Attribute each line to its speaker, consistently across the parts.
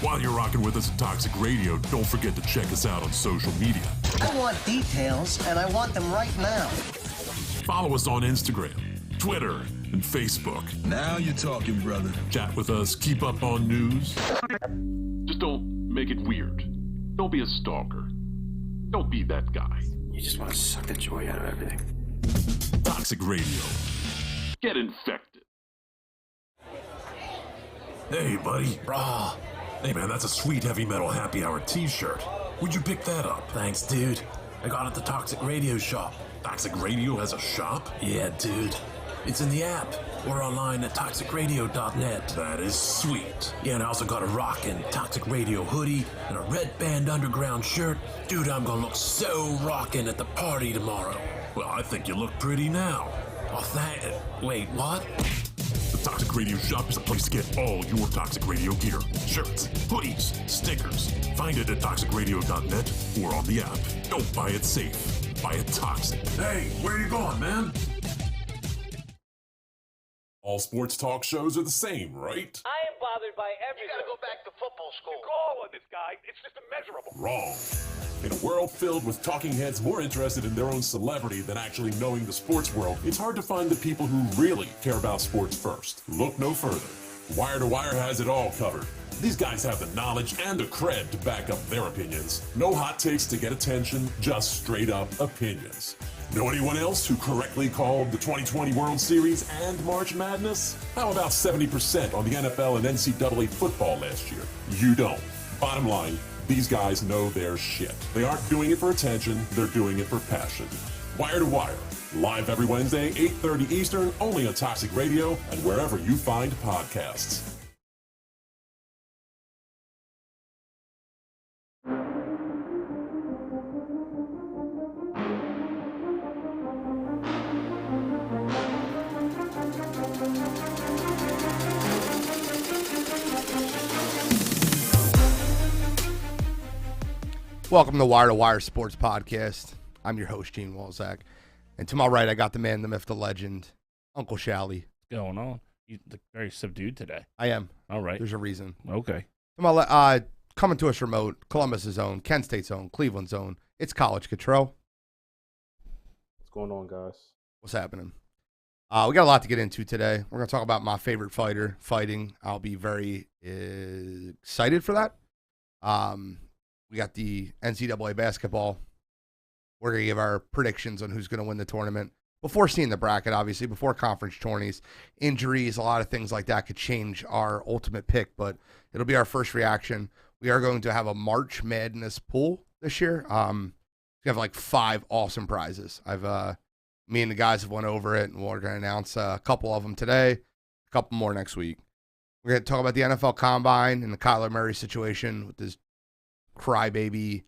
Speaker 1: While you're rocking with us at Toxic Radio, don't forget to check us out on social media.
Speaker 2: I want details, and I want them right now.
Speaker 1: Follow us on Instagram, Twitter, and Facebook.
Speaker 3: Now you're talking, brother.
Speaker 1: Chat with us, keep up on news. Just don't make it weird. Don't be a stalker. Don't be that guy.
Speaker 4: You just want to suck the joy out of everything.
Speaker 1: Toxic Radio. Get infected. Hey, buddy. Brah. Hey, man, that's a sweet heavy metal happy hour t-shirt. Where'd you pick that up?
Speaker 4: Thanks, dude. I got it at the Toxic Radio shop.
Speaker 1: Toxic Radio has a shop?
Speaker 4: Yeah, dude. It's in the app. Or online at toxicradio.net.
Speaker 1: That is sweet.
Speaker 4: Yeah, and I also got a rockin' Toxic Radio hoodie and a Red Band Underground shirt. Dude, I'm gonna look so rockin' at the party tomorrow.
Speaker 1: Well, I think you look pretty now.
Speaker 4: Oh, wait, what?
Speaker 1: The Toxic Radio shop is a place to get all your Toxic Radio gear. Shirts, hoodies, stickers. Find it at toxicradio.net or on the app. Don't buy it safe. Buy it toxic. Hey, where you going, man? All sports talk shows are the same, right?
Speaker 5: I am bothered by everything.
Speaker 6: You gotta go back to football school.
Speaker 5: You call on this guy, it's just immeasurable.
Speaker 1: Wrong. In a world filled with talking heads more interested in their own celebrity than actually knowing the sports world, it's hard to find the people who really care about sports first. Look no further. Wire to Wire has it all covered. These guys have the knowledge and the cred to back up their opinions. No hot takes to get attention, just straight up opinions. Know anyone else who correctly called the 2020 World Series and March Madness? How about 70% on the NFL and NCAA football last year? You don't. Bottom line, these guys know their shit. They aren't doing it for attention, they're doing it for passion. Wire to Wire, live every Wednesday, 8:30 Eastern, only on Toxic Radio and wherever you find podcasts.
Speaker 7: Welcome to Wire Sports Podcast. I'm your host, Gene Walzak. And to my right, I got the man, the myth, the legend, Uncle Shally.
Speaker 8: What's going on? You look very subdued today.
Speaker 7: I am.
Speaker 8: All right.
Speaker 7: There's a reason.
Speaker 8: Okay.
Speaker 7: To my coming to us remote, Columbus's own, Kent State's own, Cleveland's own. It's College Cottrell.
Speaker 9: What's going on, guys?
Speaker 7: What's happening? We got a lot to get into today. We're going to talk about my favorite fighter fighting. I'll be very excited for that. We got the NCAA basketball. We're going to give our predictions on who's going to win the tournament before seeing the bracket, obviously, before conference tourneys. Injuries, a lot of things like that could change our ultimate pick, but it'll be our first reaction. We are going to have a March Madness pool this year. We have like 5 awesome prizes. Me and the guys have went over it, and we're going to announce a couple of them today, a couple more next week. We're going to talk about the NFL Combine and the Kyler Murray situation with his crybaby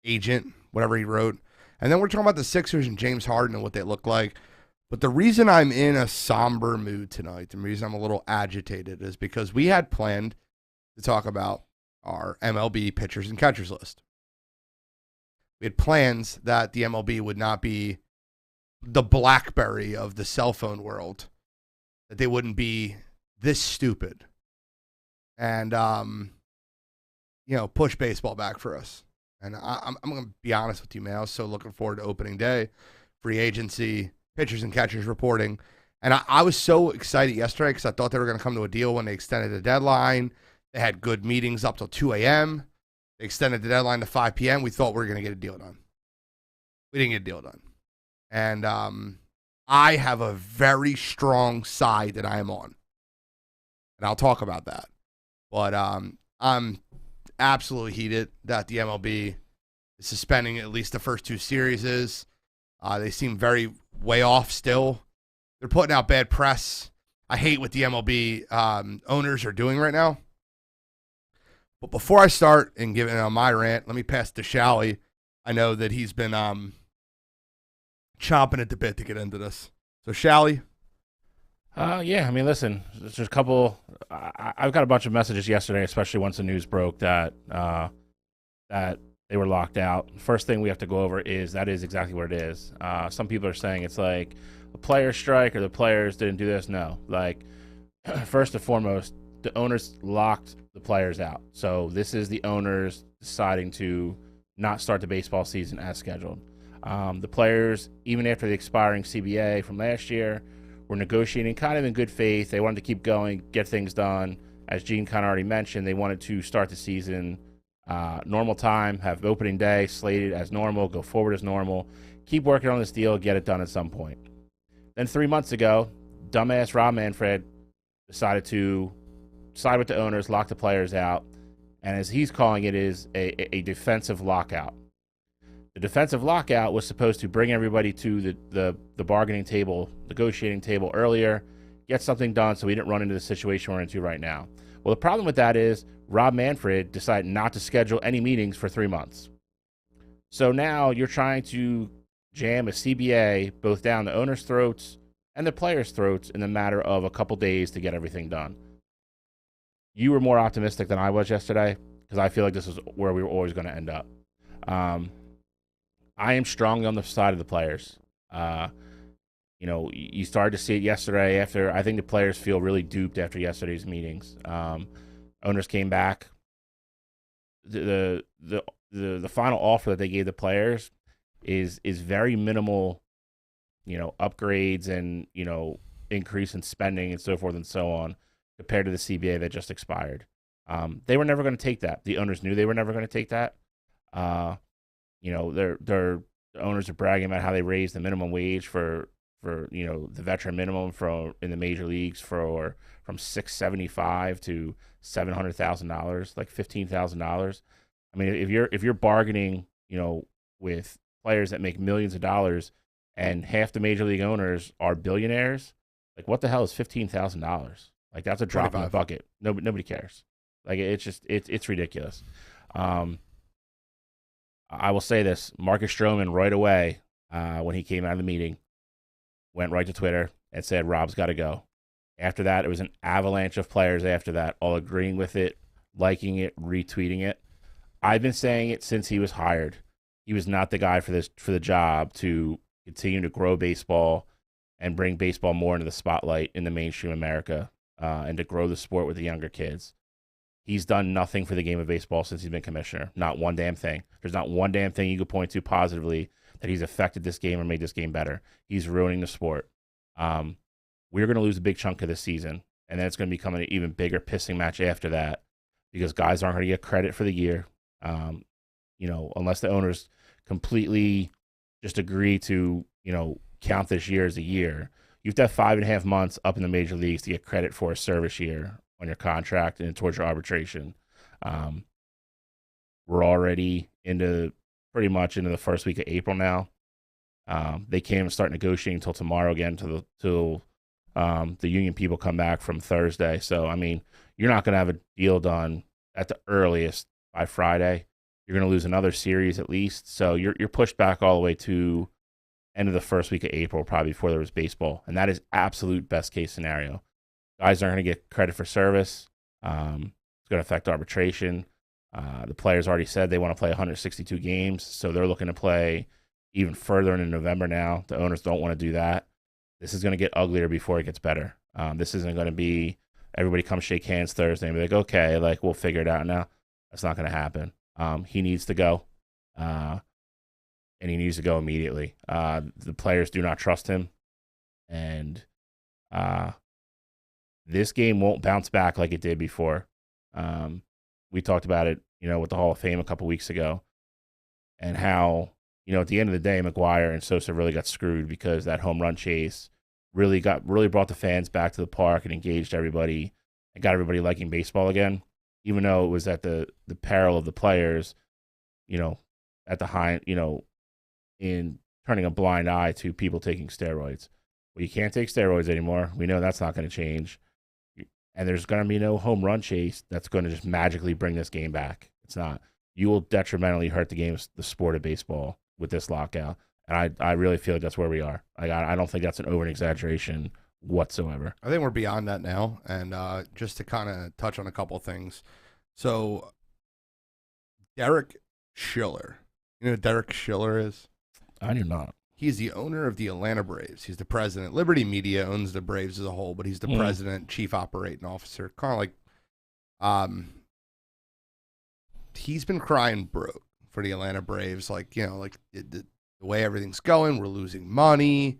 Speaker 7: agent, whatever he wrote. And then we're talking about the Sixers and James Harden and what they look like. But the reason I'm in a somber mood tonight, the reason I'm a little agitated, is because we had planned to talk about our MLB pitchers and catchers list. We had plans that the MLB would not be the BlackBerry of the cell phone world, that they wouldn't be this stupid and, push baseball back for us. And I'm going to be honest with you, man. I was so looking forward to opening day, free agency, pitchers and catchers reporting. And I was so excited yesterday because I thought they were going to come to a deal when they extended the deadline. They had good meetings up till 2 a.m. They extended the deadline to 5 p.m. We thought we were going to get a deal done. We didn't get a deal done. And I have a very strong side that I am on. And I'll talk about that. But I'm absolutely heated that the MLB is suspending at least the first 2 series. They seem very way off still. They're putting out bad press. I hate what the MLB owners are doing right now. But before I start and give my rant, let me pass to Shally. I know that he's been chomping at the bit to get into this. So, Shally?
Speaker 8: Yeah, I mean, listen, there's a couple. I've got a bunch of messages yesterday, especially once the news broke that that they were locked out. First thing we have to go over is that is exactly what it is. Some people are saying it's like a player strike or the players didn't do this. No, like, first and foremost, the owners locked the players out. So this is the owners deciding to not start the baseball season as scheduled. The players, even after the expiring CBA from last year, were negotiating kind of in good faith. They wanted to keep going, get things done. As Gene kind of already mentioned, they wanted to start the season normal time, have opening day slated as normal, go forward as normal, keep working on this deal, get it done at some point. Then 3 months ago, dumbass Rob Manfred decided to side with the owners, lock the players out, and as he's calling it, is a defensive lockout. The defensive lockout was supposed to bring everybody to the bargaining table, negotiating table earlier, get something done so we didn't run into the situation we're into right now. Well, the problem with that is Rob Manfred decided not to schedule any meetings for 3 months. So now you're trying to jam a CBA both down the owners' throats and the players' throats in the matter of a couple days to get everything done. You were more optimistic than I was yesterday because I feel like this is where we were always going to end up. I am strongly on the side of the players. You started to see it yesterday after. I think the players feel really duped after yesterday's meetings. Owners came back. The final offer that they gave the players is very minimal, upgrades and, increase in spending and so forth and so on compared to the CBA that just expired. They were never going to take that. The owners knew they were never going to take that. The owners are bragging about how they raised the minimum wage for the veteran minimum in the major leagues from $675 to $700,000, like $15,000. I mean, if you're bargaining, with players that make millions of dollars, and half the major league owners are billionaires, like what the hell is $15,000? Like that's a drop
Speaker 7: 25.
Speaker 8: in the bucket. Nobody cares. Like it's ridiculous. I will say this: Marcus Stroman right away when he came out of the meeting went right to Twitter and said Rob's got to go. After that, it was an avalanche of players after that, all agreeing with it, liking it, retweeting it. I've been saying it since he was hired. He was not the guy for the job to continue to grow baseball and bring baseball more into the spotlight in the mainstream America and to grow the sport with the younger kids. He's done nothing for the game of baseball since he's been commissioner. Not one damn thing. There's not one damn thing you could point to positively that he's affected this game or made this game better. He's ruining the sport. We're going to lose a big chunk of this season, and then it's going to become an even bigger pissing match after that because guys aren't going to get credit for the year. Unless the owners completely just agree to, count this year as a year. You have to have 5.5 months up in the major leagues to get credit for a service year on your contract and towards your arbitration. We're already pretty much into the first week of April now. They can't even start negotiating until tomorrow again till the union people come back from Thursday. So, I mean, you're not going to have a deal done at the earliest by Friday. You're going to lose another series at least. So you're pushed back all the way to end of the first week of April, probably before there was baseball. And that is absolute best case scenario. Guys aren't going to get credit for service. It's going to affect arbitration. The players already said they want to play 162 games, so they're looking to play even further into November now. The owners don't want to do that. This is going to get uglier before it gets better. This isn't going to be everybody come shake hands Thursday and be like, okay, like we'll figure it out now. That's not going to happen. He needs to go, and he needs to go immediately. The players do not trust him, and this game won't bounce back like it did before. We talked about it, with the Hall of Fame a couple weeks ago, and how, at the end of the day, McGuire and Sosa really got screwed because that home run chase really brought the fans back to the park and engaged everybody and got everybody liking baseball again, even though it was at the peril of the players, at the high, in turning a blind eye to people taking steroids. Well, you can't take steroids anymore. We know that's not going to change. And there's going to be no home run chase that's going to just magically bring this game back. It's not. You will detrimentally hurt the sport of baseball with this lockout. And I really feel like that's where we are. I don't think that's an over-exaggeration whatsoever.
Speaker 7: I think we're beyond that now. And just to kind of touch on a couple of things. So, Derek Schiller. You know who Derek Schiller is?
Speaker 8: I do not.
Speaker 7: He's the owner of the Atlanta Braves. He's the president. Liberty Media owns the Braves as a whole, but he's the president, chief operating officer, kind of like He's been crying broke for the Atlanta Braves. Like, the way everything's going, we're losing money,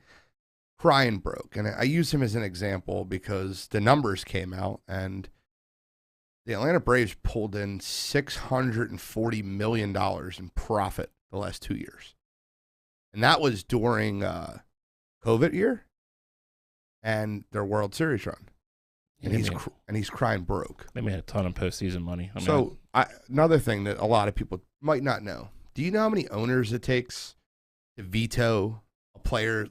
Speaker 7: crying broke. And I use him as an example because the numbers came out and the Atlanta Braves pulled in $640 million in profit the last 2 years. And that was during COVID year and their World Series run. And he's crying broke.
Speaker 8: They made a ton of postseason money.
Speaker 7: Another thing that a lot of people might not know. Do you know how many owners it takes to veto a player,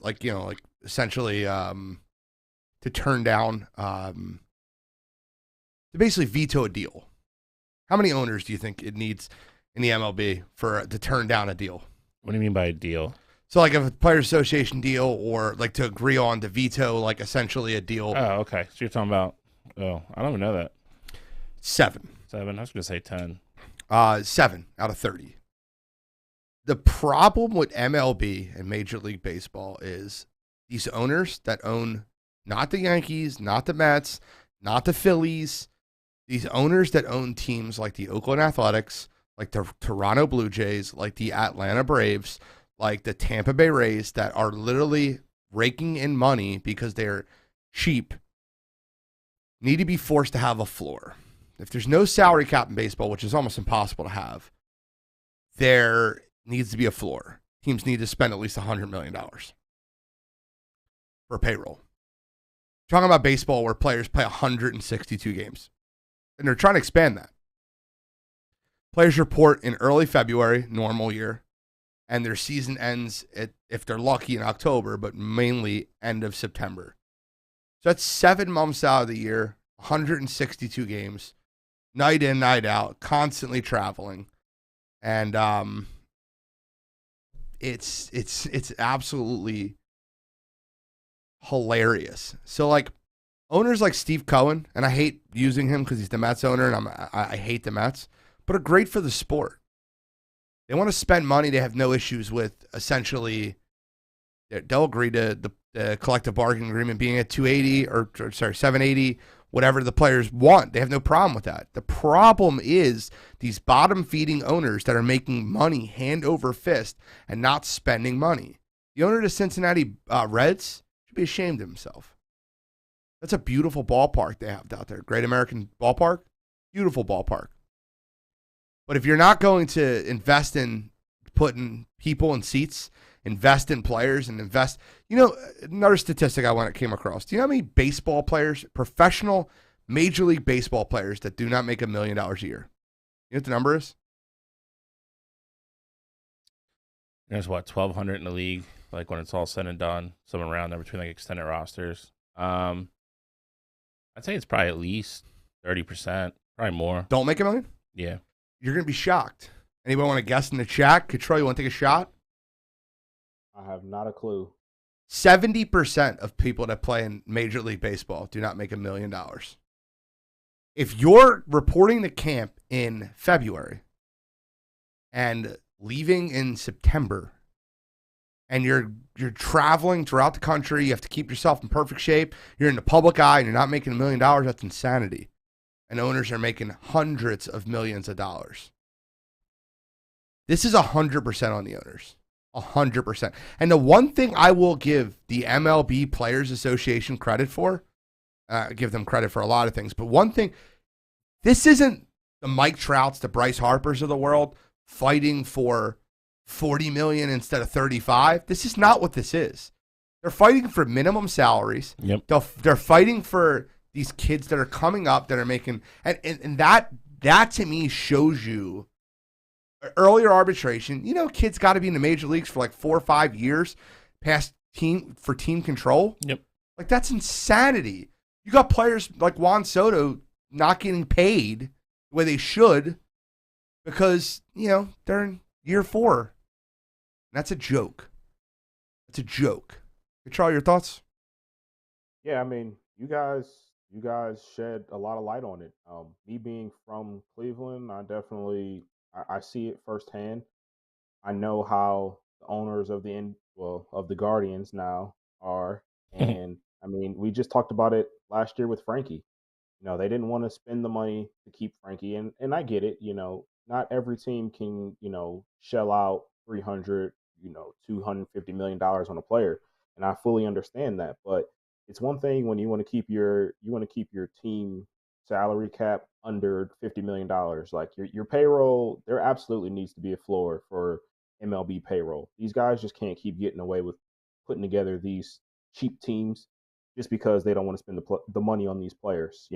Speaker 7: essentially to turn down, to basically veto a deal? How many owners do you think it needs in the MLB to turn down a deal?
Speaker 8: What do you mean by a deal?
Speaker 7: So like a Players Association deal or like to agree on to veto like essentially a deal.
Speaker 8: Oh, okay. So you're talking about, I don't even know that.
Speaker 7: 7.
Speaker 8: 7? I was going to say 10.
Speaker 7: 7 out of 30. The problem with MLB and Major League Baseball is these owners that own not the Yankees, not the Mets, not the Phillies, these owners that own teams like the Oakland Athletics, like the Toronto Blue Jays, like the Atlanta Braves, like the Tampa Bay Rays that are literally raking in money because they're cheap, need to be forced to have a floor. If there's no salary cap in baseball, which is almost impossible to have, there needs to be a floor. Teams need to spend at least $100 million for payroll. Talking about baseball where players play 162 games, and they're trying to expand that. Players report in early February, normal year, and their season ends, if they're lucky, in October, but mainly end of September. So that's 7 months out of the year, 162 games, night in, night out, constantly traveling. And it's absolutely hilarious. So like owners like Steve Cohen, and I hate using him because he's the Mets owner, and I hate the Mets, but are great for the sport. They want to spend money. They have no issues with essentially. They'll agree to the collective bargaining agreement being at 280 or 780, whatever the players want. They have no problem with that. The problem is these bottom feeding owners that are making money hand over fist and not spending money. The owner of the Cincinnati Reds should be ashamed of himself. That's a beautiful ballpark they have out there. Great American Ballpark. Beautiful ballpark. But if you're not going to invest in putting people in seats, invest in players, and invest, another statistic came across. Do you know how many baseball players, professional Major League Baseball players that do not make $1 million a year? You know what the number is?
Speaker 8: There's 1,200 in the league, like when it's all said and done, somewhere around there between like extended rosters. I'd say it's probably at least 30%, probably more.
Speaker 7: Don't make $1 million?
Speaker 8: Yeah.
Speaker 7: You're going to be shocked. Anybody want to guess in the chat? Control, you want to take a shot?
Speaker 9: I have not a clue.
Speaker 7: 70% of people that play in Major League Baseball do not make $1 million. If you're reporting to camp in February and leaving in September, and you're traveling throughout the country, you have to keep yourself in perfect shape, you're in the public eye, and you're not making $1 million, that's insanity. And owners are making hundreds of millions of dollars. This is 100% on the owners. 100%. And the one thing I will give the MLB Players Association credit for, give them credit for a lot of things, but one thing, this isn't the Mike Trouts, the Bryce Harpers of the world fighting for $40 million instead of $35. This is not what this is. They're fighting for minimum salaries.
Speaker 8: Yep.
Speaker 7: They're fighting for these kids that are coming up that are making, and that to me shows you earlier arbitration. Kids got to be in the major leagues for like 4 or 5 years past team control.
Speaker 8: Yep.
Speaker 7: Like that's insanity. You got players like Juan Soto not getting paid the way they should because, they're in year 4. And that's a joke. It's a joke. Charlie, your thoughts?
Speaker 9: Yeah, I mean, you guys shed a lot of light on it. Me being from Cleveland, I see it firsthand. I know how the owners of the Guardians now are, and I mean, we just talked about it last year with Frankie. They didn't want to spend the money to keep Frankie, and I get it. Not every team can shell out 300, $250 million on a player, and I fully understand that. But it's one thing when you want to keep your team salary cap under $50 million. Like your payroll, there absolutely needs to be a floor for MLB payroll. These guys just can't keep getting away with putting together these cheap teams just because they don't want to spend the money on these players.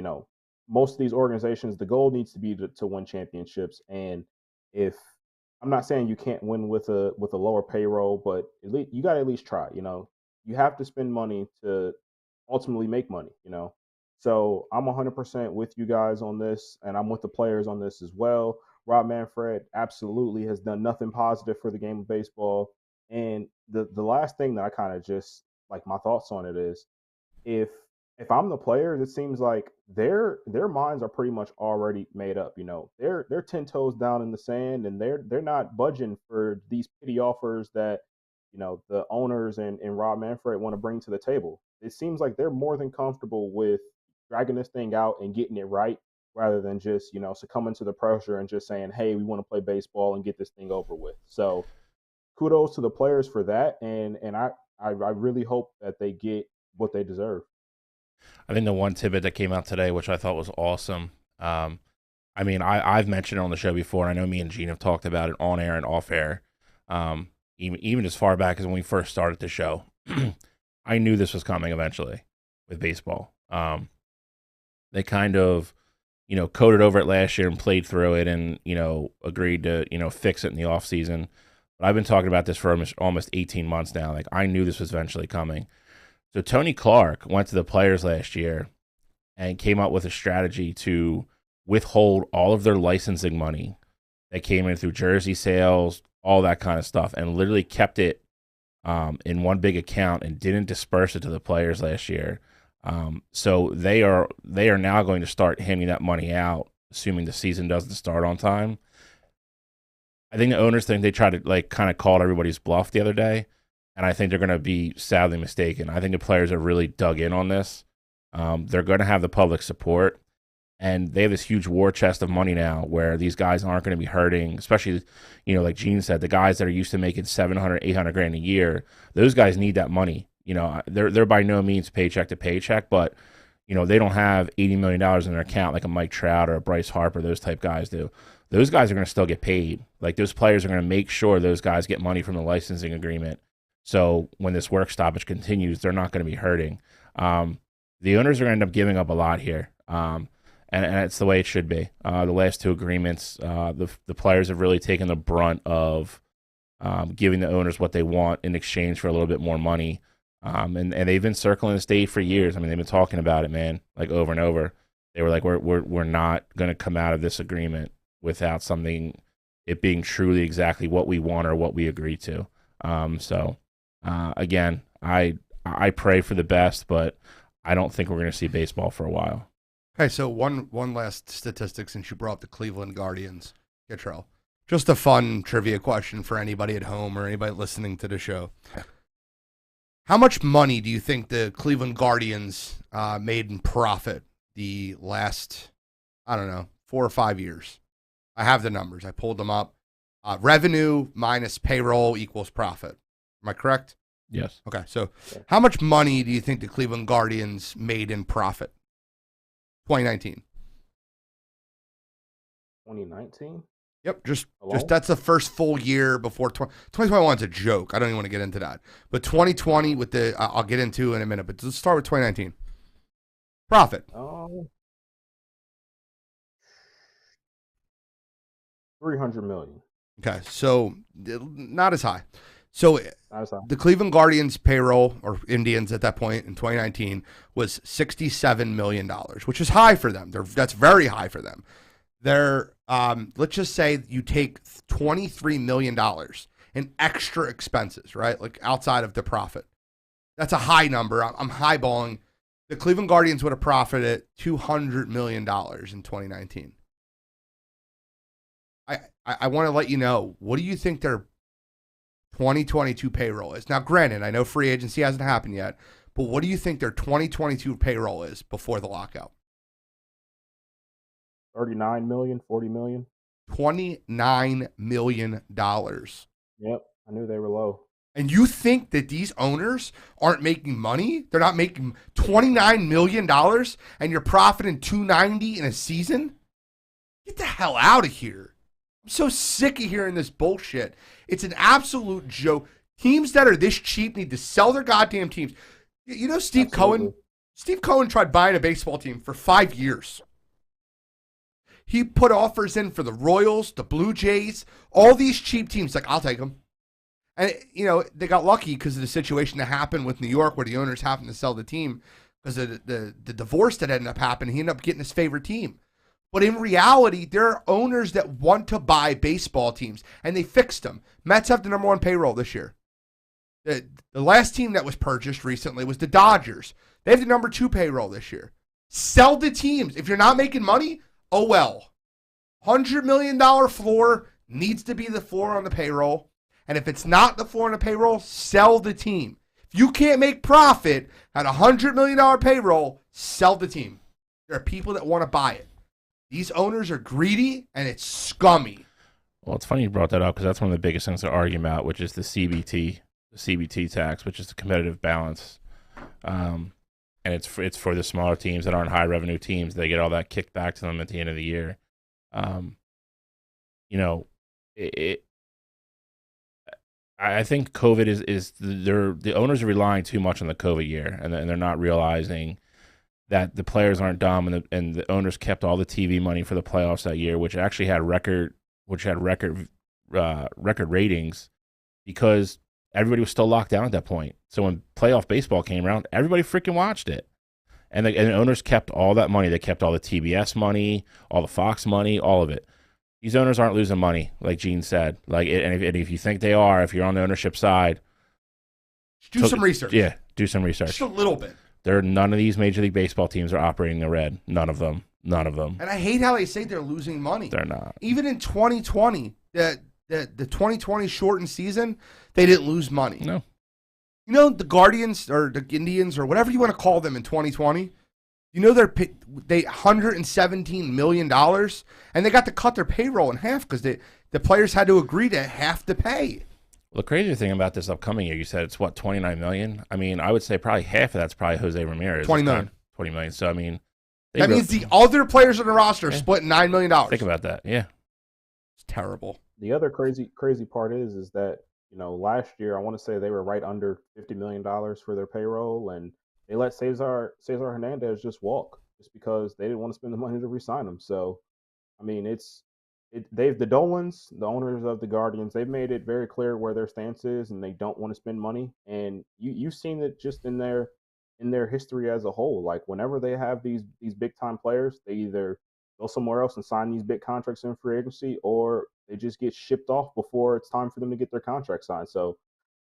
Speaker 9: Most of these organizations, the goal needs to be to win championships. And if I'm not saying you can't win with a lower payroll, but at least you got to at least try. You have to spend money to ultimately make money. So I'm 100% with you guys on this, and I'm with the players on this as well. Rob Manfred absolutely has done nothing positive for the game of baseball. And the last thing that I kind of just like my thoughts on it is if I'm the players, it seems like their minds are pretty much already made up. They're 10 toes down in the sand, and they're not budging for these pity offers that the owners and Rob Manfred want to bring to the table. It seems like they're more than comfortable with dragging this thing out and getting it right, rather than just succumbing to the pressure and just saying, "Hey, we want to play baseball and get this thing over with." So kudos to the players for that, and I really hope that they get what they deserve.
Speaker 8: I think the one tidbit that came out today, which I thought was awesome. I've mentioned it on the show before. And I know me and Gene have talked about it on air and off air. Even as far back as when we first started the show, I knew this was coming eventually with baseball. They kind of, coded over it last year and played through it and, agreed to, fix it in the offseason. But I've been talking about this for almost 18 months now. Like, I knew this was eventually coming. So Tony Clark went to the players last year and came up with a strategy to withhold all of their licensing money that came in through jersey sales, all that kind of stuff, and literally kept it in one big account and didn't disperse it to the players last year. So they are now going to start handing that money out, assuming the season doesn't start on time. I think the owners think they tried to kind of call everybody's bluff the other day, and I think they're going to be sadly mistaken. I think the players are really dug in on this. They're going to have the public support, and they have this huge war chest of money now where these guys aren't going to be hurting, especially, like Gene said, the guys that are used to making $700, $800 a year, those guys need that money. They're by no means paycheck to paycheck, but, they don't have $80 million in their account like a Mike Trout or a Bryce Harper, those type guys do. Those guys are going to still get paid. Like, those players are going to make sure those guys get money from the licensing agreement. So when this work stoppage continues, they're not going to be hurting. The owners are going to end up giving up a lot here. And it's the way it should be. The last two agreements, the players have really taken the brunt of giving the owners what they want in exchange for a little bit more money. And they've been circling the state for years. I mean, they've been talking about it, man, like over and over. They were like, we're not going to come out of this agreement without it being truly exactly what we want or what we agree to. Again, I pray for the best, but I don't think we're going to see baseball for a while.
Speaker 7: Okay, so one last statistic since you brought up the Cleveland Guardians, Kittrell. Just a fun trivia question for anybody at home or anybody listening to the show. How much money do you think the Cleveland Guardians made in profit the last, 4 or 5 years? I have the numbers. I pulled them up. Revenue minus payroll equals profit. Am I correct?
Speaker 8: Yes.
Speaker 7: Okay, so how much money do you think the Cleveland Guardians made in profit? 2019.
Speaker 9: 2019?
Speaker 7: Yep, just that's the first full year before 2021 is a joke. I don't even want to get into that. But 2020 with I'll get into in a minute, but let's start with 2019. Profit.
Speaker 9: $300 million.
Speaker 7: Okay, so not as high. So the Cleveland Guardians payroll, or Indians at that point in 2019, was $67 million, which is high for them. That's very high for them. They're, let's just say you take $23 million in extra expenses, right? Like outside of the profit. That's a high number. I'm highballing. The Cleveland Guardians would have profited $200 million in 2019. I want to let you know, what do you think their 2022 payroll is? Now, granted, I know free agency hasn't happened yet, but what do you think their 2022 payroll is before the lockout?
Speaker 9: $39 million, $40 million.
Speaker 7: $29 million.
Speaker 9: Yep, I knew they were low.
Speaker 7: And you think that these owners aren't making money? They're not making $29 million and you're profiting $290 in a season? Get the hell out of here. I'm so sick of hearing this bullshit. It's an absolute joke. Teams that are this cheap need to sell their goddamn teams. You know Steve
Speaker 9: Absolutely.
Speaker 7: Cohen? Steve Cohen tried buying a baseball team for 5 years. He put offers in for the Royals, the Blue Jays, all these cheap teams. Like, I'll take them. And, you know, they got lucky because of the situation that happened with New York where the owners happened to sell the team because of the divorce that ended up happening. He ended up getting his favorite team. But in reality, there are owners that want to buy baseball teams, and they fixed them. Mets have the number 1 payroll this year. The last team that was purchased recently was the Dodgers. They have the number 2 payroll this year. Sell the teams. If you're not making money, oh well. $100 million floor needs to be the floor on the payroll. And if it's not the floor on the payroll, sell the team. If you can't make profit at a $100 million payroll, sell the team. There are people that want to buy it. These owners are greedy, and it's scummy.
Speaker 8: Well, it's funny you brought that up because that's one of the biggest things to argue about, which is the CBT tax, which is the competitive balance. And it's for the smaller teams that aren't high revenue teams. They get all that kicked back to them at the end of the year. You know, I think COVID is the owners are relying too much on the COVID year, and they're not realizing that the players aren't dumb, and the owners kept all the TV money for the playoffs that year, which actually had record ratings because everybody was still locked down at that point. So when playoff baseball came around, everybody freaking watched it. And the owners kept all that money. They kept all the TBS money, all the Fox money, all of it. These owners aren't losing money, like Gene said. And if you think they are, if you're on the ownership side,
Speaker 7: Do some research.
Speaker 8: Yeah, do some research.
Speaker 7: Just a little bit.
Speaker 8: None of these Major League Baseball teams are operating the red. None of them.
Speaker 7: And I hate how they say they're losing money.
Speaker 8: They're not.
Speaker 7: Even in 2020, the 2020 shortened season, they didn't lose money.
Speaker 8: No.
Speaker 7: You know, the Guardians or the Indians or whatever you want to call them in 2020, you know they $117 million, and they got to cut their payroll in half because the players had to agree to half the pay.
Speaker 8: Well, the crazy thing about this upcoming year, you said it's what, $29 million? I mean, I would say probably half of that's probably Jose Ramirez.
Speaker 7: $20 million.
Speaker 8: $20 million. So, I mean,
Speaker 7: that means the other players on the roster are split $9 million.
Speaker 8: Think about that. Yeah.
Speaker 7: It's terrible.
Speaker 9: The other crazy part is that, you know, last year I want to say they were right under $50 million for their payroll, and they let Cesar Hernandez just walk just because they didn't want to spend the money to re-sign him. So, I mean, the Dolans, the owners of the Guardians, they've made it very clear where their stance is, and they don't want to spend money. And you've seen it just in their history as a whole. Like whenever they have these big time players, they either go somewhere else and sign these big contracts in free agency, or they just get shipped off before it's time for them to get their contract signed. So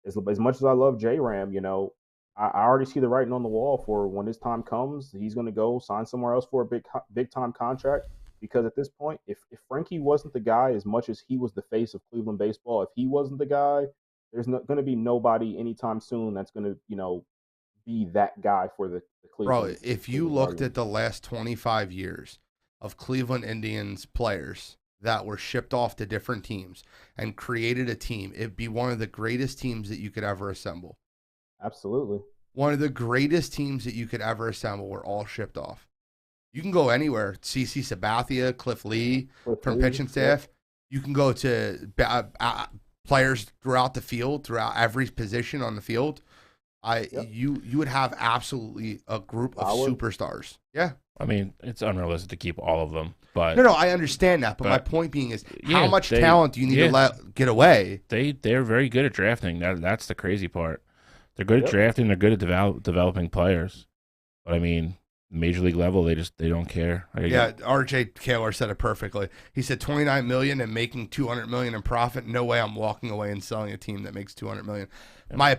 Speaker 9: as much as I love J-Ram, you know, I already see the writing on the wall for when his time comes, he's going to go sign somewhere else for a big time contract. Because at this point, if Frankie wasn't the guy, as much as he was the face of Cleveland baseball, if he wasn't the guy, there's not going to be nobody anytime soon that's going to, you know, be that guy for the Cleveland.
Speaker 7: Bro, if you looked at the last 25 years of Cleveland Indians players that were shipped off to different teams and created a team, it'd be one of the greatest teams that you could ever assemble.
Speaker 9: Absolutely.
Speaker 7: One of the greatest teams that you could ever assemble were all shipped off. You can go anywhere. CC Sabathia, Cliff Lee from pitching staff. You can go to players throughout the field, throughout every position on the field. You would have absolutely a group of superstars. Yeah.
Speaker 8: I mean, it's unrealistic to keep all of them, but
Speaker 7: no, I understand that. But my point being is, how much talent do you need to let get away?
Speaker 8: They're very good at drafting. That's the crazy part. They're good at drafting. They're good at developing players. But I mean, Major League level, they don't care.
Speaker 7: RJ Kaler said it perfectly. He said $29 million and making $200 million in profit. No way I'm walking away and selling a team that makes $200 million. Yeah. My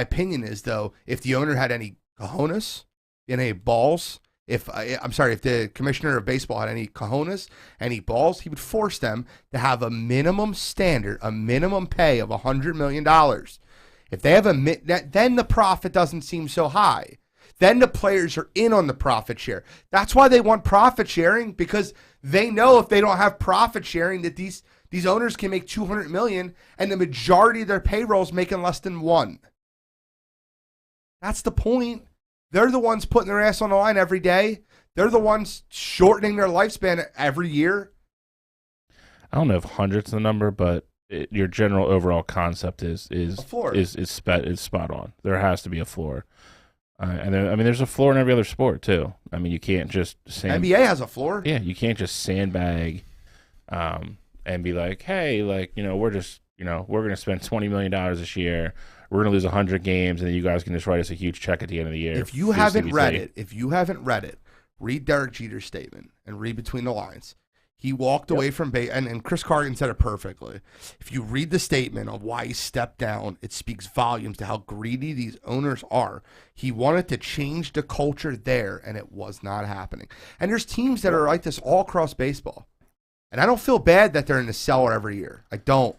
Speaker 7: opinion is though, if the owner had any cojones, any balls, if the commissioner of baseball had any cojones, any balls, he would force them to have a minimum standard, a minimum pay of $100 million. If they have then the profit doesn't seem so high. then the players are in on the profit share. That's why they want profit sharing, because they know if they don't have profit sharing that these owners can make $200 million and the majority of their payroll is making less than $1. That's the point. They're the ones putting their ass on the line every day. They're the ones shortening their lifespan every year.
Speaker 8: I don't know if 100's the number, but your general overall concept is spot on. There has to be a floor, and then, I mean, there's a floor in every other sport too. I mean, you can't just
Speaker 7: NBA has a floor.
Speaker 8: Yeah, you can't just sandbag, and be like, hey, like, you know, we're going to spend $20 million this year. We're going to lose 100 games, and then you guys can just write us a huge check at the end of the year.
Speaker 7: If you haven't read it, read Derek Jeter's statement and read between the lines. He walked away from and Chris Cargan said it perfectly. If you read the statement on why he stepped down, it speaks volumes to how greedy these owners are. He wanted to change the culture there, and it was not happening. And there's teams that are like this all across baseball. And I don't feel bad that they're in the cellar every year. I don't.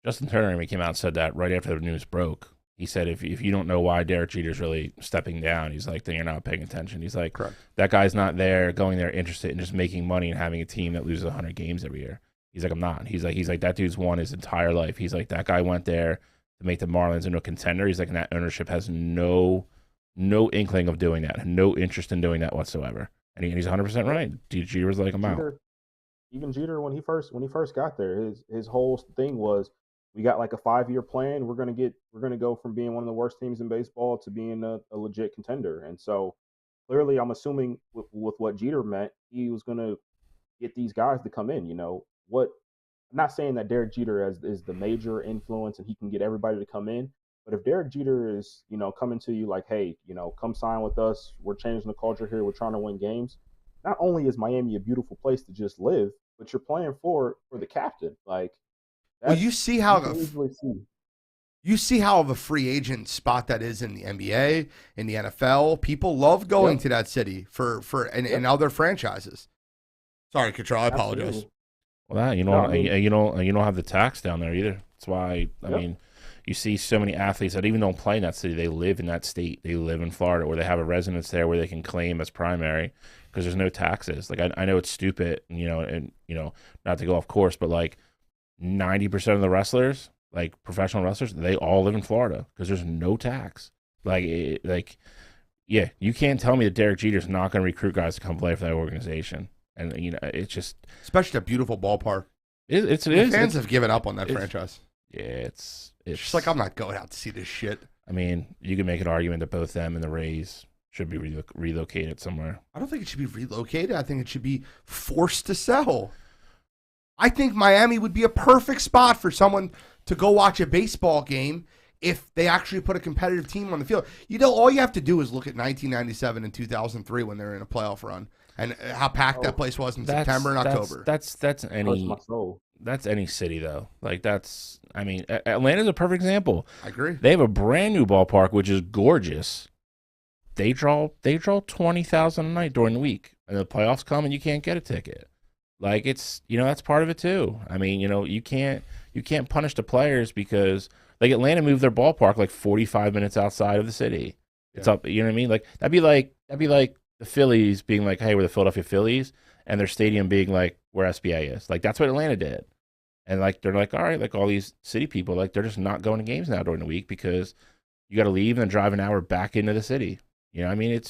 Speaker 8: Justin Turner came out and said that right after the news broke. He said, if you don't know why Derek Jeter's really stepping down, he's like, then you're not paying attention. He's like, correct. That guy's not there, going there interested in just making money and having a team that loses 100 games every year. He's like, I'm not. He's like, that dude's won his entire life. He's like, that guy went there to make the Marlins into a contender. He's like, and that ownership has no inkling of doing that, no interest in doing that whatsoever. And he's 100% right. Jeter was like, I'm out.
Speaker 9: Even Jeter, when he first got there, his whole thing was, we got like a 5-year plan. We're gonna go from being one of the worst teams in baseball to being a legit contender. And so clearly, I'm assuming with what Jeter meant, he was gonna get these guys to come in. You know what? I'm not saying that Derek Jeter is the major influence and he can get everybody to come in. But if Derek Jeter is, you know, coming to you like, hey, you know, come sign with us. We're changing the culture here. We're trying to win games. Not only is Miami a beautiful place to just live, but you're playing for the captain. Like,
Speaker 7: well, you see how of a free agent spot that is in the NBA, in the NFL. People love going to that city and other franchises. Sorry, Cottrell, I apologize.
Speaker 8: Well, you don't have the tax down there either. That's why I mean, you see so many athletes that even don't play in that city. They live in that state. They live in Florida, or they have a residence there where they can claim as primary because there's no taxes. Like I know it's stupid, and not to go off course, but like 90% of the wrestlers, like professional wrestlers, they all live in Florida because there's no tax. You can't tell me that Derek Jeter's not going to recruit guys to come play for that organization. And it's just,
Speaker 7: especially a beautiful ballpark. Fans have given up on that franchise.
Speaker 8: Yeah, it's
Speaker 7: just like, I'm not going out to see this shit.
Speaker 8: I mean, you can make an argument that both them and the Rays should be relocated somewhere.
Speaker 7: I don't think it should be relocated. I think it should be forced to sell. I think Miami would be a perfect spot for someone to go watch a baseball game if they actually put a competitive team on the field. All you have to do is look at 1997 and 2003 when they were in a playoff run and how packed that place was in September and October.
Speaker 8: That's any city though. Like Atlanta's a perfect example.
Speaker 7: I agree.
Speaker 8: They have a brand new ballpark which is gorgeous. They draw 20,000 a night during the week, and the playoffs come and you can't get a ticket. Like it's that's part of it too. I mean, you can't punish the players because like Atlanta moved their ballpark like 45 minutes outside of the city. It's up, you know what I mean? Like that'd be like the Phillies being like, hey, we're the Philadelphia Phillies, and their stadium being like where SBA is. Like that's what Atlanta did. And like they're like, all right, like all these city people, like they're just not going to games now during the week because you got to leave and then drive an hour back into the city. You know what I mean?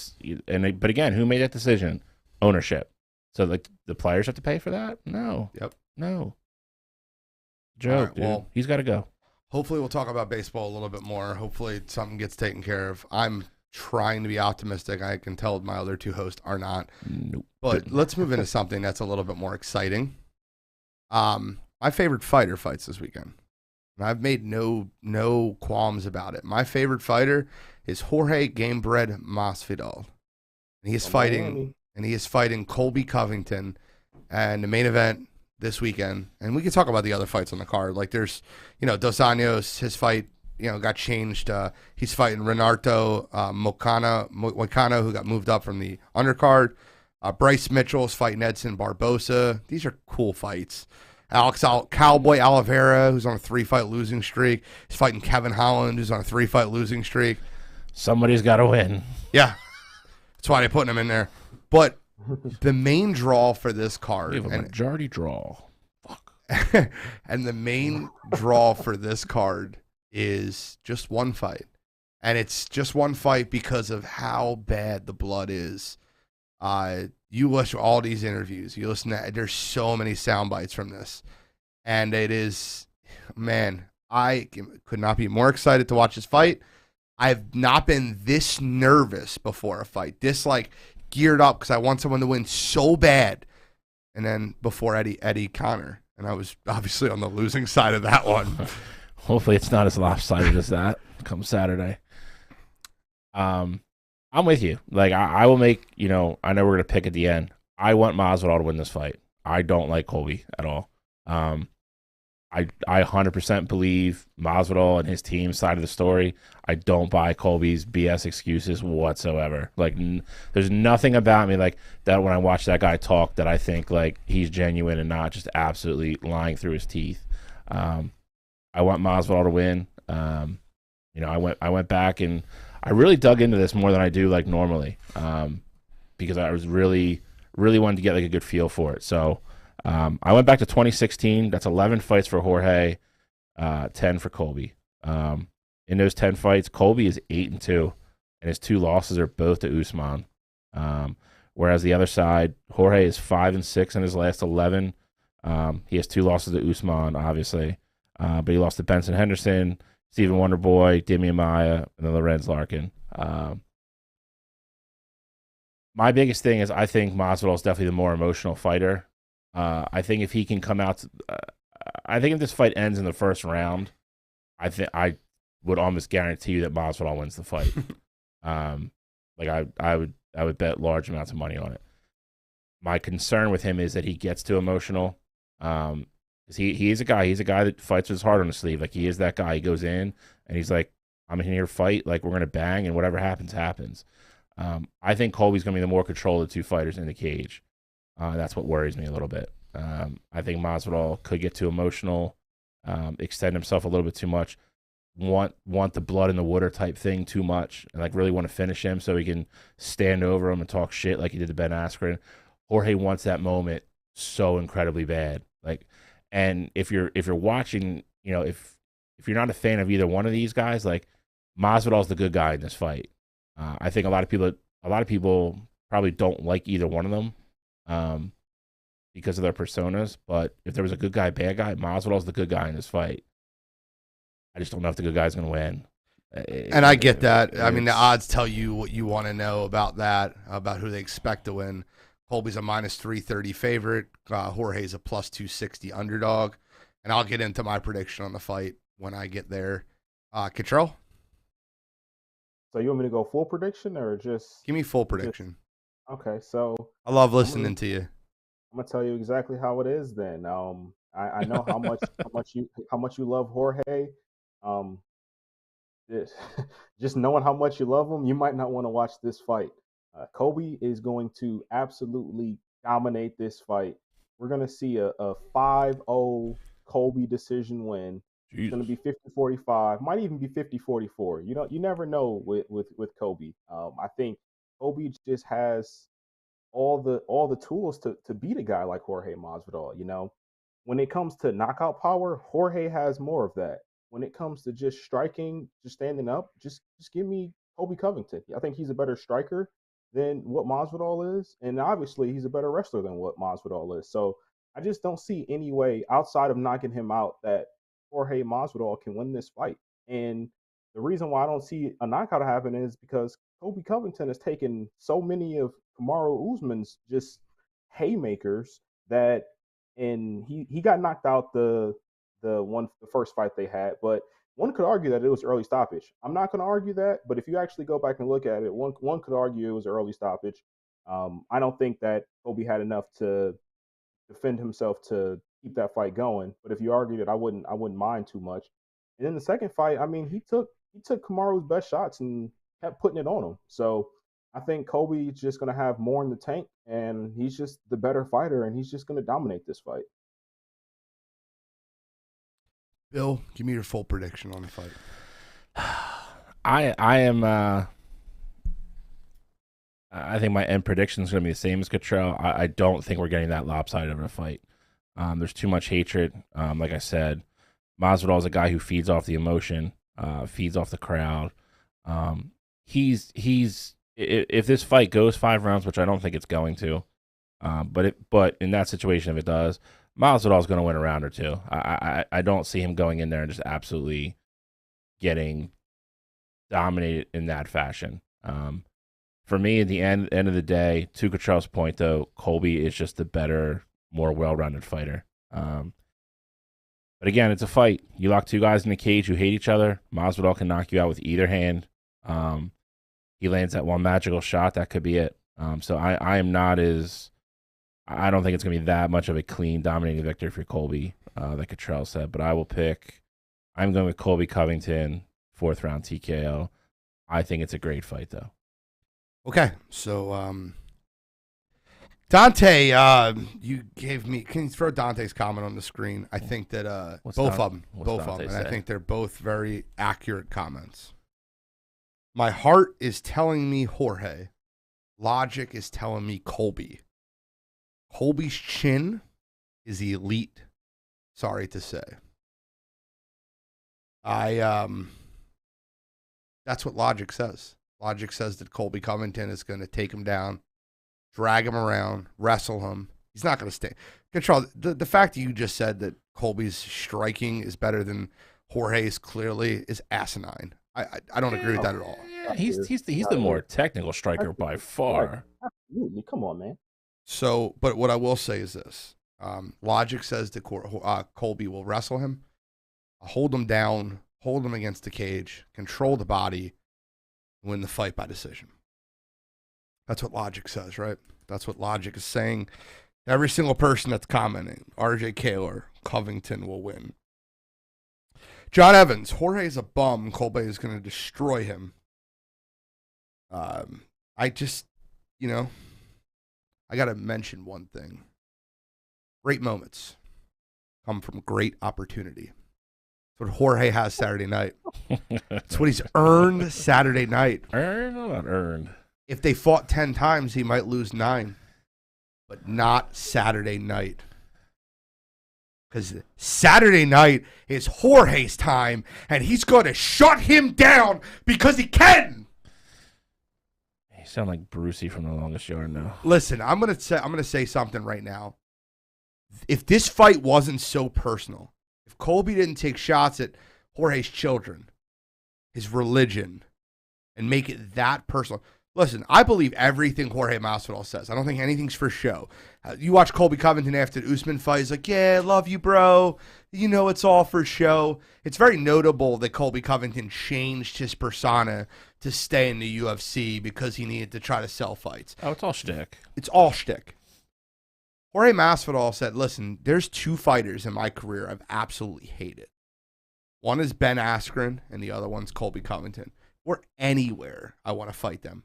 Speaker 8: But again, who made that decision? Ownership. So like the players have to pay for that? No.
Speaker 7: Yep.
Speaker 8: No. Joke, dude. Well, he's got to go.
Speaker 7: Hopefully we'll talk about baseball a little bit more. Hopefully something gets taken care of. I'm trying to be optimistic. I can tell my other two hosts are not.
Speaker 8: Nope.
Speaker 7: But let's move into something that's a little bit more exciting. My favorite fighter fights this weekend. And I've made no qualms about it. My favorite fighter is Jorge Gamebred Masvidal. And he is fighting Colby Covington, and the main event this weekend. And we can talk about the other fights on the card. Like there's, Dos Anjos, his fight, got changed. He's fighting Renato Moicano, who got moved up from the undercard. Bryce Mitchell's fighting Edson Barbosa. These are cool fights. Cowboy Oliveira, who's on a 3-fight losing streak. He's fighting Kevin Holland, who's on a 3-fight losing streak.
Speaker 8: Somebody's got to win.
Speaker 7: Yeah, that's why they're putting him in there. But the main draw for this card,
Speaker 8: We have a majority draw. Fuck.
Speaker 7: and the main draw for this card is just one fight. And it's just one fight because of how bad the blood is. You listen to all these interviews. You listen to, there's so many sound bites from this. And it is, man, I could not be more excited to watch this fight. I've not been this nervous before a fight. This, like, geared up because I want someone to win so bad. And then before Eddie Connor. And I was obviously on the losing side of that one.
Speaker 8: Hopefully it's not as lopsided as that come Saturday. I'm with you. Like, I will make, I know we're going to pick at the end. I want Masvidal to win this fight. I don't like Colby at all. I 100% believe Masvidal and his team's side of the story. I don't buy Colby's BS excuses whatsoever. Like, there's nothing about me like that when I watch that guy talk that I think like he's genuine and not just absolutely lying through his teeth. I want Masvidal to win. I went back and I really dug into this more than I do like normally, because I was really wanted to get like a good feel for it. So I went back to 2016. That's 11 fights for Jorge, 10 for Colby. In those 10 fights, Colby is 8-2, and his 2 losses are both to Usman. Whereas the other side, Jorge is 5-6 in his last 11. He has 2 losses to Usman, obviously, but he lost to Benson Henderson, Stephen Wonderboy, Demian Maia, and then Lorenz Larkin. My biggest thing is I think Masvidal is definitely the more emotional fighter. I think if he can come out, I think if this fight ends in the first round, I would almost guarantee you that Masvidal wins the fight. I would bet large amounts of money on it. My concern with him is that he gets too emotional. He's a guy that fights with his heart on his sleeve. Like, he is that guy. He goes in and he's like, I'm in here to fight. Like, we're gonna bang, and whatever happens, happens. I think Colby's gonna be the more control of the 2 fighters in the cage. That's what worries me a little bit. I think Masvidal could get too emotional, extend himself a little bit too much, want the blood in the water type thing too much, and like really want to finish him so he can stand over him and talk shit like he did to Ben Askren. Jorge wants that moment so incredibly bad. Like, and if you're watching, if you're not a fan of either one of these guys, like, Masvidal's the good guy in this fight. I think a lot of people probably don't like either one of them. Because of their personas, but if there was a good guy, bad guy, Masvidal's the good guy in this fight. I just don't know if the good guy's going to win.
Speaker 7: And I get that. I mean, the odds tell you what you want to know about that, about who they expect to win. Colby's a -330 favorite. Jorge's a +260 underdog. And I'll get into my prediction on the fight when I get there. Control?
Speaker 9: So you want me to go full prediction or just
Speaker 7: Give me full prediction.
Speaker 9: Okay, so
Speaker 7: I love listening to you.
Speaker 9: I'm gonna tell you exactly how it is. Then I know how much you love Jorge. Just knowing how much you love him, you might not want to watch this fight. Colby is going to absolutely dominate this fight. We're gonna see a 5-0 Colby decision win.
Speaker 8: Jesus.
Speaker 9: It's going to be 50-45, might even be 50-44. You never know with Colby. I think Colby just has all the tools to beat a guy like Jorge Masvidal. When it comes to knockout power, Jorge has more of that. When it comes to just striking, just standing up, just give me Colby Covington. I think he's a better striker than what Masvidal is, and obviously he's a better wrestler than what Masvidal is. So I just don't see any way outside of knocking him out that Jorge Masvidal can win this fight. And the reason why I don't see a knockout happen is because Colby Covington has taken so many of Kamaru Usman's just haymakers and he got knocked out the first fight they had, but one could argue that it was early stoppage. I'm not going to argue that, but if you actually go back and look at it, one could argue it was early stoppage. I don't think that Colby had enough to defend himself to keep that fight going. But if you argued it, I wouldn't mind too much. And then the second fight, I mean, he took Kamaru's best shots and kept putting it on him. So I think Colby's just going to have more in the tank, and he's just the better fighter, and he's just going to dominate this fight.
Speaker 7: Bill, give me your full prediction on the fight.
Speaker 8: I am I think my end prediction is going to be the same as Cottrell. I don't think we're getting that lopsided of a fight. There's too much hatred. Like I said, Masvidal is a guy who feeds off the emotion, feeds off the crowd. He's if this fight goes 5 rounds, which I don't think it's going to, but in that situation, if it does, Masvidal is going to win a round or two. I don't see him going in there and just absolutely getting dominated in that fashion. For me, at the end of the day, to Cottrell's point, though, Colby is just the better, more well-rounded fighter. But again, it's a fight. You lock 2 guys in a cage who hate each other. Masvidal can knock you out with either hand. He lands that one magical shot. That could be it. So I am not as... I don't think it's going to be that much of a clean, dominating victory for Colby, like Cottrell said. But I'm going with Colby Covington, 4th round TKO. I think it's a great fight, though.
Speaker 7: Okay, so Dante, you gave me. Can you throw Dante's comment on the screen? I think that both of them, and I think they're both very accurate comments. My heart is telling me Jorge. Logic is telling me Colby. Colby's chin is elite. Sorry to say. That's what logic says. Logic says that Colby Covington is going to take him down, drag him around, wrestle him. He's not going to stay. Control. The fact that you just said that Colby's striking is better than Jorge's clearly is asinine. I don't agree with that at all.
Speaker 8: Yeah, he's the more technical striker by far.
Speaker 9: Absolutely. Come on, man.
Speaker 7: So, but what I will say is this. Logic says that Colby will wrestle him, hold him down, hold him against the cage, control the body, win the fight by decision. That's what logic says, right? That's what logic is saying. Every single person that's commenting, RJ Kaler, Covington will win. John Evans, Jorge is a bum. Colby is going to destroy him. I just, I got to mention one thing. Great moments come from great opportunity. That's what Jorge has Saturday night. It's what he's earned Saturday night.
Speaker 8: Earned.
Speaker 7: If they fought 10 times, he might lose 9. But not Saturday night. Because Saturday night is Jorge's time, and he's going to shut him down because he can.
Speaker 8: You sound like Brucey from The Longest Yard now.
Speaker 7: Listen, I'm gonna say something right now. If this fight wasn't so personal, if Colby didn't take shots at Jorge's children, his religion, and make it that personal. Listen, I believe everything Jorge Masvidal says. I don't think anything's for show. You watch Colby Covington after the Usman fight. He's like, yeah, love you, bro. You know it's all for show. It's very notable that Colby Covington changed his persona to stay in the UFC because he needed to try to sell fights.
Speaker 8: Oh, it's all shtick.
Speaker 7: It's all shtick. Jorge Masvidal said, listen, there's 2 fighters in my career I've absolutely hated. One is Ben Askren, and the other one's Colby Covington. Or anywhere I want to fight them.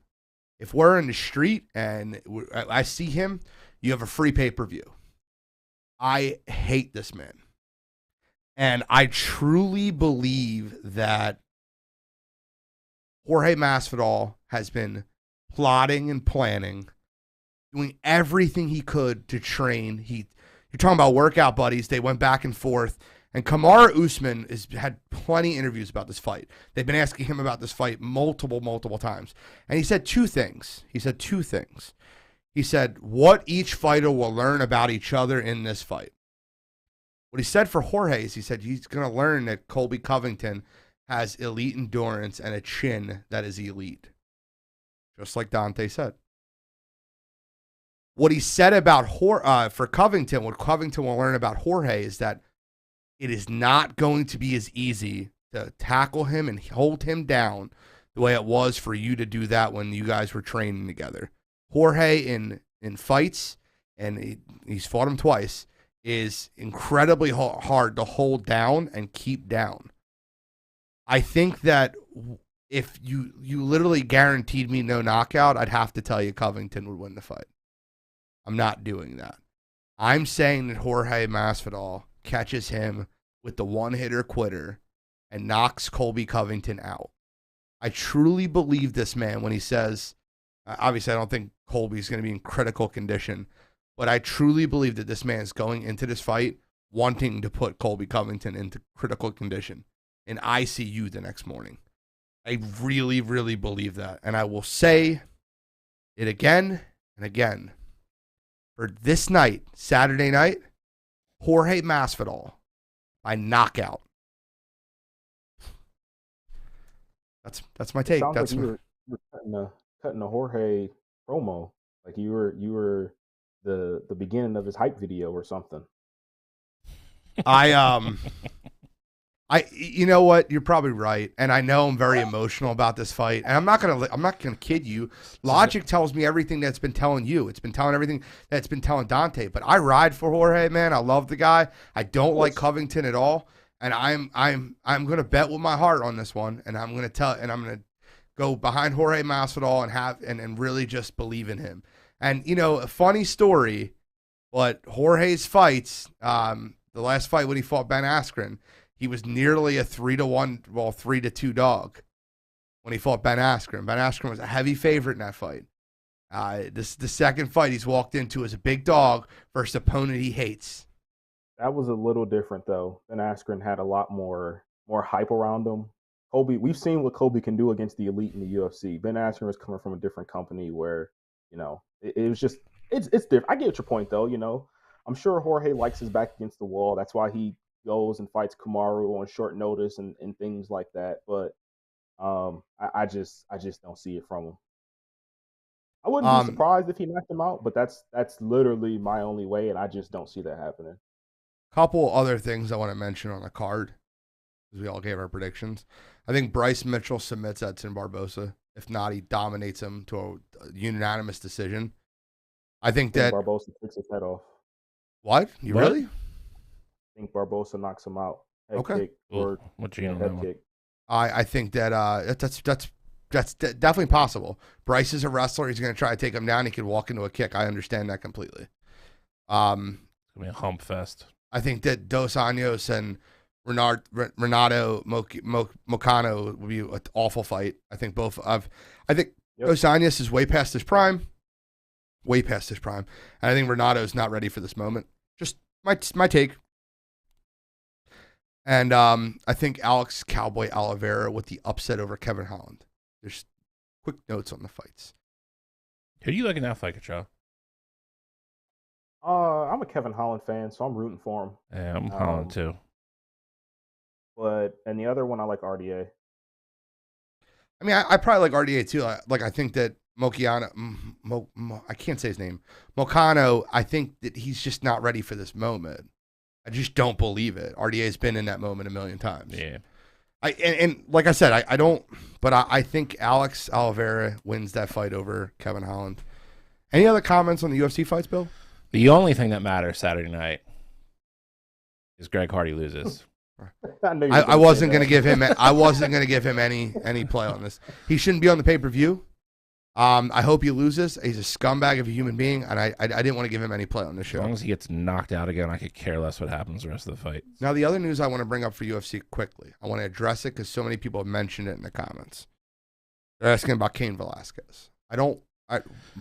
Speaker 7: If we're in the street and I see him, you have a free pay-per-view. I hate this man. And I truly believe that Jorge Masvidal has been plotting and planning, doing everything he could to train. You're talking about workout buddies. They went back and forth. And Kamaru Usman has had plenty of interviews about this fight. They've been asking him about this fight multiple times. And he said 2 things. He said what each fighter will learn about each other in this fight. What he said for Jorge is he said he's going to learn that Colby Covington has elite endurance and a chin that is elite. Just like Dante said. What he said about for Covington, what Covington will learn about Jorge is that it is not going to be as easy to tackle him and hold him down the way it was for you to do that when you guys were training together. Jorge in fights, and he's fought him twice, is incredibly hard to hold down and keep down. I think that if you literally guaranteed me no knockout, I'd have to tell you Covington would win the fight. I'm not doing that. I'm saying that Jorge Masvidal catches him with the one-hitter quitter and knocks Colby Covington out. I truly believe this man when he says Obviously, I don't think Colby's going to be in critical condition, but I truly believe that this man is going into this fight wanting to put Colby Covington into critical condition in ICU the next morning. I really, really believe that. And I will say it again and again. For this night, Saturday night, Jorge Masvidal by knockout. That's my take.
Speaker 9: Sounds
Speaker 7: That's
Speaker 9: like you were cutting a Jorge promo. Like you were the beginning of his hype video or something.
Speaker 7: You know what? You're probably right, and I know I'm very emotional about this fight. And I'm not gonna kid you. Logic tells me everything that's been telling you. It's been telling everything that's been telling Dante. But I ride for Jorge, man. I love the guy. I don't like Covington at all, and I'm gonna bet with my heart on this one, and I'm gonna go behind Jorge Masvidal and really just believe in him. And you know, a funny story, but Jorge's fights, the last fight when he fought Ben Askren, he was nearly a 3-1, 3-2 dog when he fought Ben Askren. Ben Askren was a heavy favorite in that fight. The second fight he's walked into as a big dog versus opponent he hates.
Speaker 9: That was a little different though. Ben Askren had a lot more hype around him. Colby, we've seen what Colby can do against the elite in the UFC. Ben Askren was coming from a different company where, you know, it was just it's different. I get your point though. You know, I'm sure Jorge likes his back against the wall. That's why he goes and fights Kamaru on short notice and things like that. But I just don't see it from him. I wouldn't be surprised if he knocked him out, but that's literally my only way, and I just don't see that happening.
Speaker 7: Couple other things I want to mention on the card, because we all gave our predictions. I think Bryce Mitchell submits Edson Barbosa. If not, he dominates him to a unanimous decision. I think that
Speaker 9: Barbosa takes his head off.
Speaker 7: What? You really?
Speaker 9: I think Barbosa knocks him out. Head
Speaker 7: kick
Speaker 9: or
Speaker 8: what you
Speaker 9: head kick.
Speaker 7: I think that that's definitely possible. Bryce is a wrestler. He's going to try to take him down. He could walk into a kick. I understand that completely.
Speaker 8: It's going to be a hump fest.
Speaker 7: I think that Dos Anjos and Renato Moicano will be an awful fight. I think both of. I think Dos Anjos is way past his prime. Way past his prime. And I think Renato's not ready for this moment. Just my take. And I think Alex Cowboy Oliveira with the upset over Kevin Holland. There's quick notes on the fights.
Speaker 8: Who do you like in that fight, Kachow?
Speaker 9: I'm a Kevin Holland fan, so I'm rooting for him.
Speaker 8: Yeah, I'm Holland too.
Speaker 9: And the other one, I like RDA.
Speaker 7: I mean, I probably like RDA too. I think that Moicano, I can't say his name. Moicano, I think that he's just not ready for this moment. I just don't believe it. RDA's been in that moment a million times.
Speaker 8: Yeah.
Speaker 7: And like I said, I don't, but I think Alex Oliveira wins that fight over Kevin Holland. Any other comments on the UFC fights, Bill?
Speaker 8: The only thing that matters Saturday night is Greg Hardy loses.
Speaker 7: I wasn't going to give him. I wasn't going to give him any play on this. He shouldn't be on the pay-per-view. I hope he loses. He's a scumbag of a human being, and I didn't want to give him any play on this show.
Speaker 8: As long as he gets knocked out again, I could care less what happens the rest of the fight.
Speaker 7: Now, the other news I want to bring up for UFC quickly. I want to address it because so many people have mentioned it in the comments. They're asking about Cain Velasquez.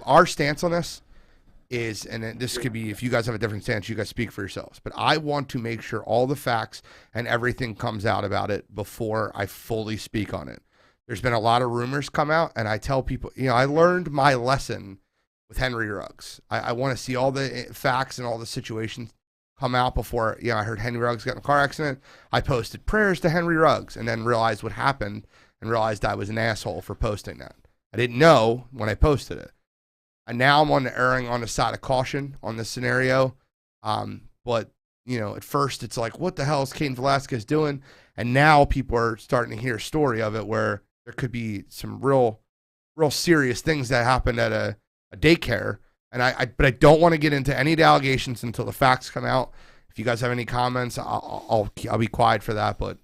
Speaker 7: Our stance on this is, and this could be, if you guys have a different stance, you guys speak for yourselves. But I want to make sure all the facts and everything comes out about it before I fully speak on it. There's been a lot of rumors come out, and I tell people, I learned my lesson with Henry Ruggs. I want to see all the facts and all the situations come out before, I heard Henry Ruggs got in a car accident. I posted prayers to Henry Ruggs and then realized what happened and realized I was an asshole for posting that. I didn't know when I posted it. And now I'm erring on the side of caution on this scenario. But, at first it's like, what the hell is Cain Velasquez doing? And now people are starting to hear a story of it where there could be some real serious things that happened at a daycare. And but I don't want to get into any of the allegations until the facts come out. If you guys have any comments, I'll be quiet for that. But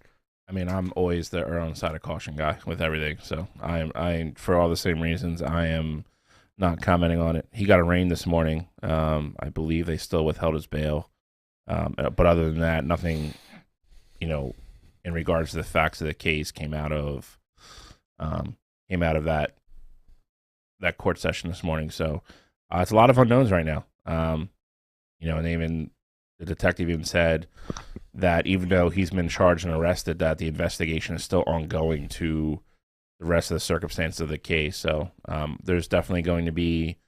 Speaker 8: I mean, I'm always the err on the side of caution guy with everything. So I for all the same reasons, I am not commenting on it. He got arraigned this morning. I believe they still withheld his bail. But other than that, nothing, in regards to the facts of the case came out of that that court session this morning. So it's a lot of unknowns right now. And the detective even said that even though he's been charged and arrested, that the investigation is still ongoing to the rest of the circumstances of the case. So there's definitely going to be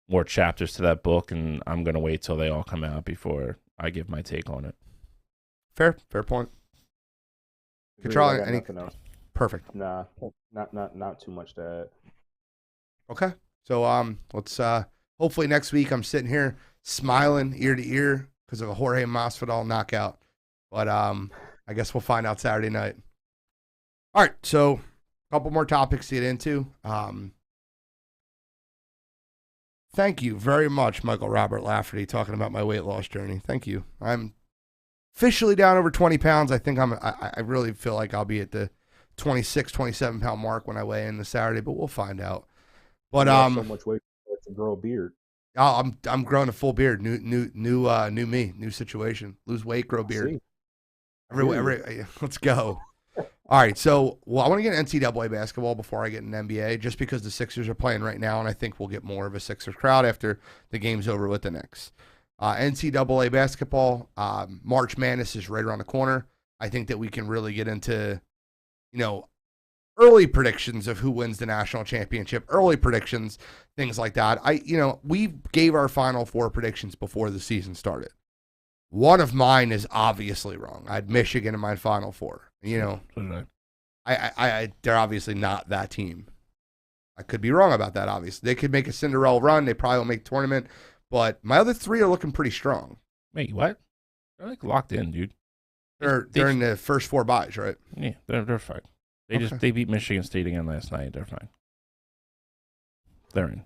Speaker 8: more chapters to that book, and I'm going to wait till they all come out before I give my take on it.
Speaker 7: Fair point. Control any perfect.
Speaker 9: Nah, not too much to add.
Speaker 7: Okay. So let's hopefully next week I'm sitting here smiling ear to ear because of a Jorge Masvidal knockout. But I guess we'll find out Saturday night. All right, so a couple more topics to get into. Thank you very much, Michael Robert Lafferty, talking about my weight loss journey. Thank you. I'm officially down over 20 pounds. I think I really feel like I'll be at the 26, 27 pound mark when I weigh in this Saturday, but we'll find out. But
Speaker 9: so much weight to grow a beard.
Speaker 7: Oh, I'm growing a full beard. New me, new situation. Lose weight, grow beard. Let's go. All right, so I want to get NCAA basketball before I get an NBA, just because the Sixers are playing right now, and I think we'll get more of a Sixers crowd after the game's over with the Knicks. NCAA basketball, March Madness is right around the corner. I think that we can really get into, early predictions of who wins the national championship, early predictions, things like that. We gave our Final Four predictions before the season started. One of mine is obviously wrong. I had Michigan in my Final Four. They're obviously not that team. I could be wrong about that, obviously. They could make a Cinderella run. They probably will make the tournament. But my other three are looking pretty strong.
Speaker 8: Wait, what? They're locked in, dude.
Speaker 7: They're in the first four buys, right?
Speaker 8: Yeah, they're fine. They beat Michigan State again last night. They're fine. They're in.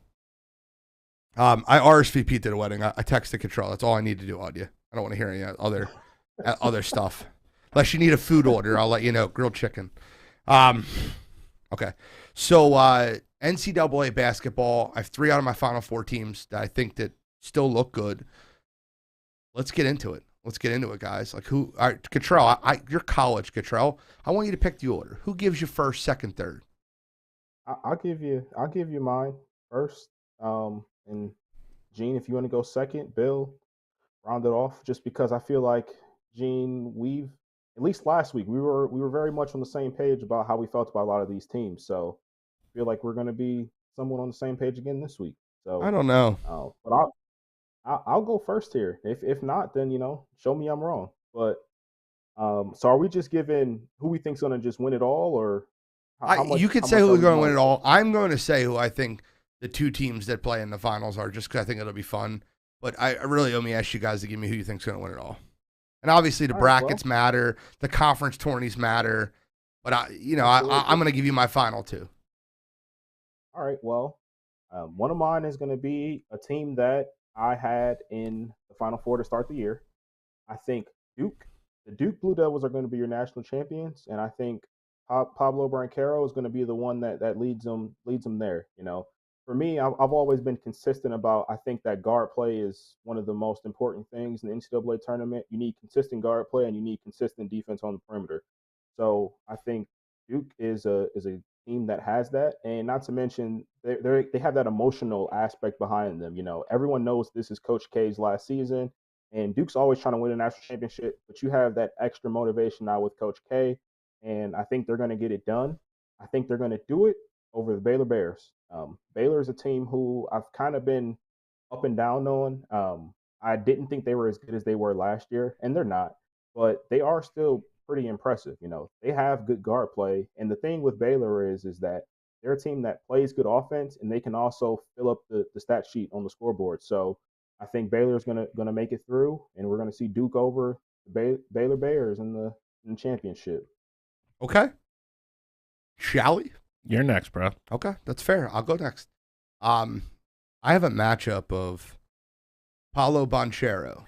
Speaker 7: I RSVP'd to the wedding. I texted Control. That's all I need to do, Audia. I don't want to hear any other stuff. Unless you need a food order, I'll let you know. Grilled chicken. Okay. So NCAA basketball, I have 3 out of my Final Four teams that I think that still look good. Let's get into it. Guys. All right, Control, you're college, Control. I want you to pick the order. Who gives you first, second, third?
Speaker 9: I'll give you mine first. And Gene, if you want to go second, Bill, round it off. Just because I feel like Gene, at least last week we were very much on the same page about how we felt about a lot of these teams. So I feel like we're going to be somewhat on the same page again this week. So
Speaker 7: I don't know.
Speaker 9: But I'll go first here. If not, then show me I'm wrong. But so are we just giving who we think's going to just win it all, or
Speaker 7: you could say who's going to win it all. I'm going to say who I think the 2 teams that play in the finals are, just because I think it'll be fun. But I really only ask you guys to give me who you think's going to win it all. And obviously the brackets matter, the conference tourneys matter. But I'm going to give you my final 2.
Speaker 9: All right. Well, one of mine is going to be a team that I had in the Final Four to start the year. I think the Duke Blue Devils are going to be your national champions, and I think Pablo Banchero is going to be the one that leads them there. For me, I've always been consistent about, I think that guard play is one of the most important things in the NCAA tournament. You need consistent guard play, and you need consistent defense on the perimeter. So I think Duke is a team that has that, and not to mention they have that emotional aspect behind them. Everyone knows this is Coach K's last season, and Duke's always trying to win a national championship, but you have that extra motivation now with Coach K, and I think they're going to get it done. I think they're going to do it over the Baylor Bears. Baylor is a team who I've kind of been up and down on. I didn't think they were as good as they were last year, and they're not, but they are still pretty impressive. They have good guard play, and the thing with Baylor is that they're a team that plays good offense, and they can also fill up the stat sheet on the scoreboard. So I think Baylor's gonna make it through, and we're gonna see Duke over the Baylor Bears in the championship.
Speaker 7: Okay. Shall we?
Speaker 8: You're next, bro.
Speaker 7: Okay, that's fair. I'll go next. I have a matchup of Paulo Banchero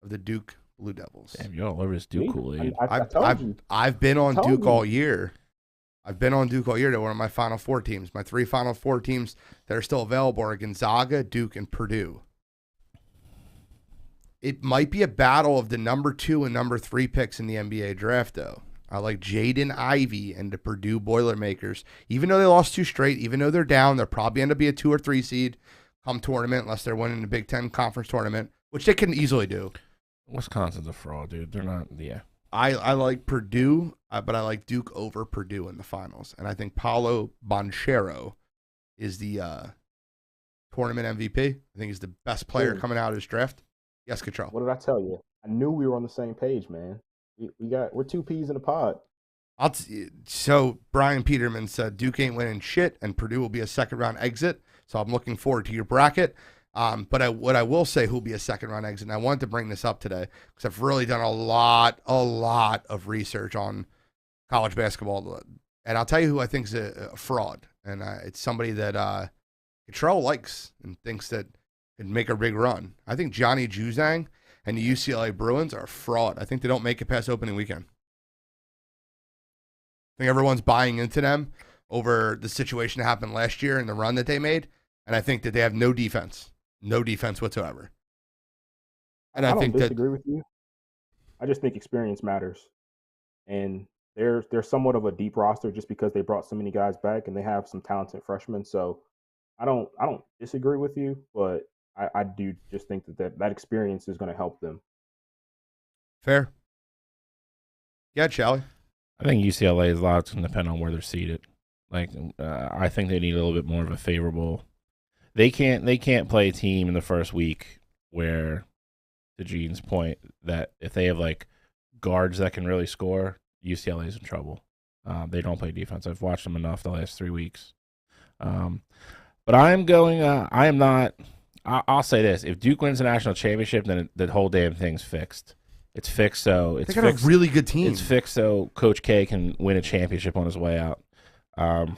Speaker 7: of the Duke Blue Devils.
Speaker 8: Damn, you're all over this Duke Kool-Aid.
Speaker 7: I've been on Duke all year. They're one of my Final Four teams. My 3 Final Four teams that are still available are Gonzaga, Duke, and Purdue. It might be a battle of the number 2 and number 3 picks in the NBA draft, though. I like Jaden Ivey and the Purdue Boilermakers. Even though they lost 2 straight, even though they're down, they'll probably end up being a 2 or 3 seed come tournament unless they're winning the Big Ten Conference tournament, which they can easily do.
Speaker 8: Wisconsin's a fraud, dude. They're not. Yeah.
Speaker 7: I like Purdue, but I like Duke over Purdue in the finals. And I think Paolo Banchero is the tournament MVP. I think he's the best player coming out of this draft. Yes, Cottrell.
Speaker 9: What did I tell you? I knew we were on the same page, man. We're 2 peas in a pod.
Speaker 7: So Brian Peterman said Duke ain't winning shit, and Purdue will be a second-round exit. So I'm looking forward to your bracket. But what I will say, who'll be a second-round exit, and I wanted to bring this up today because I've really done a lot of research on college basketball. And I'll tell you who I think is a fraud. And it's somebody that Cottrell likes and thinks that could make a big run. I think Johnny Juzang and the UCLA Bruins are a fraud. I think they don't make it past opening weekend. I think everyone's buying into them over the situation that happened last year and the run that they made. And I think that they have no defense whatsoever. And I
Speaker 9: don't
Speaker 7: think
Speaker 9: disagree with you. I just think experience matters. And they're somewhat of a deep roster just because they brought so many guys back and they have some talented freshmen. So I don't disagree with you, but I do just think that experience is going to help them.
Speaker 7: Fair. Yeah, Charlie.
Speaker 8: I think UCLA is a lot going to depend on where they're seated. Like, I think they need a little bit more of a favorable. They can't play a team in the first week where, to Gene's point, that if they have like guards that can really score, UCLA is in trouble. They don't play defense. I've watched them enough the last 3 weeks. But I am going. I am not. I'll say this: if Duke wins the national championship, then the whole damn thing's fixed. It's fixed. So it's
Speaker 7: they got
Speaker 8: fixed,
Speaker 7: a really good team.
Speaker 8: It's fixed so Coach K can win a championship on his way out. Buying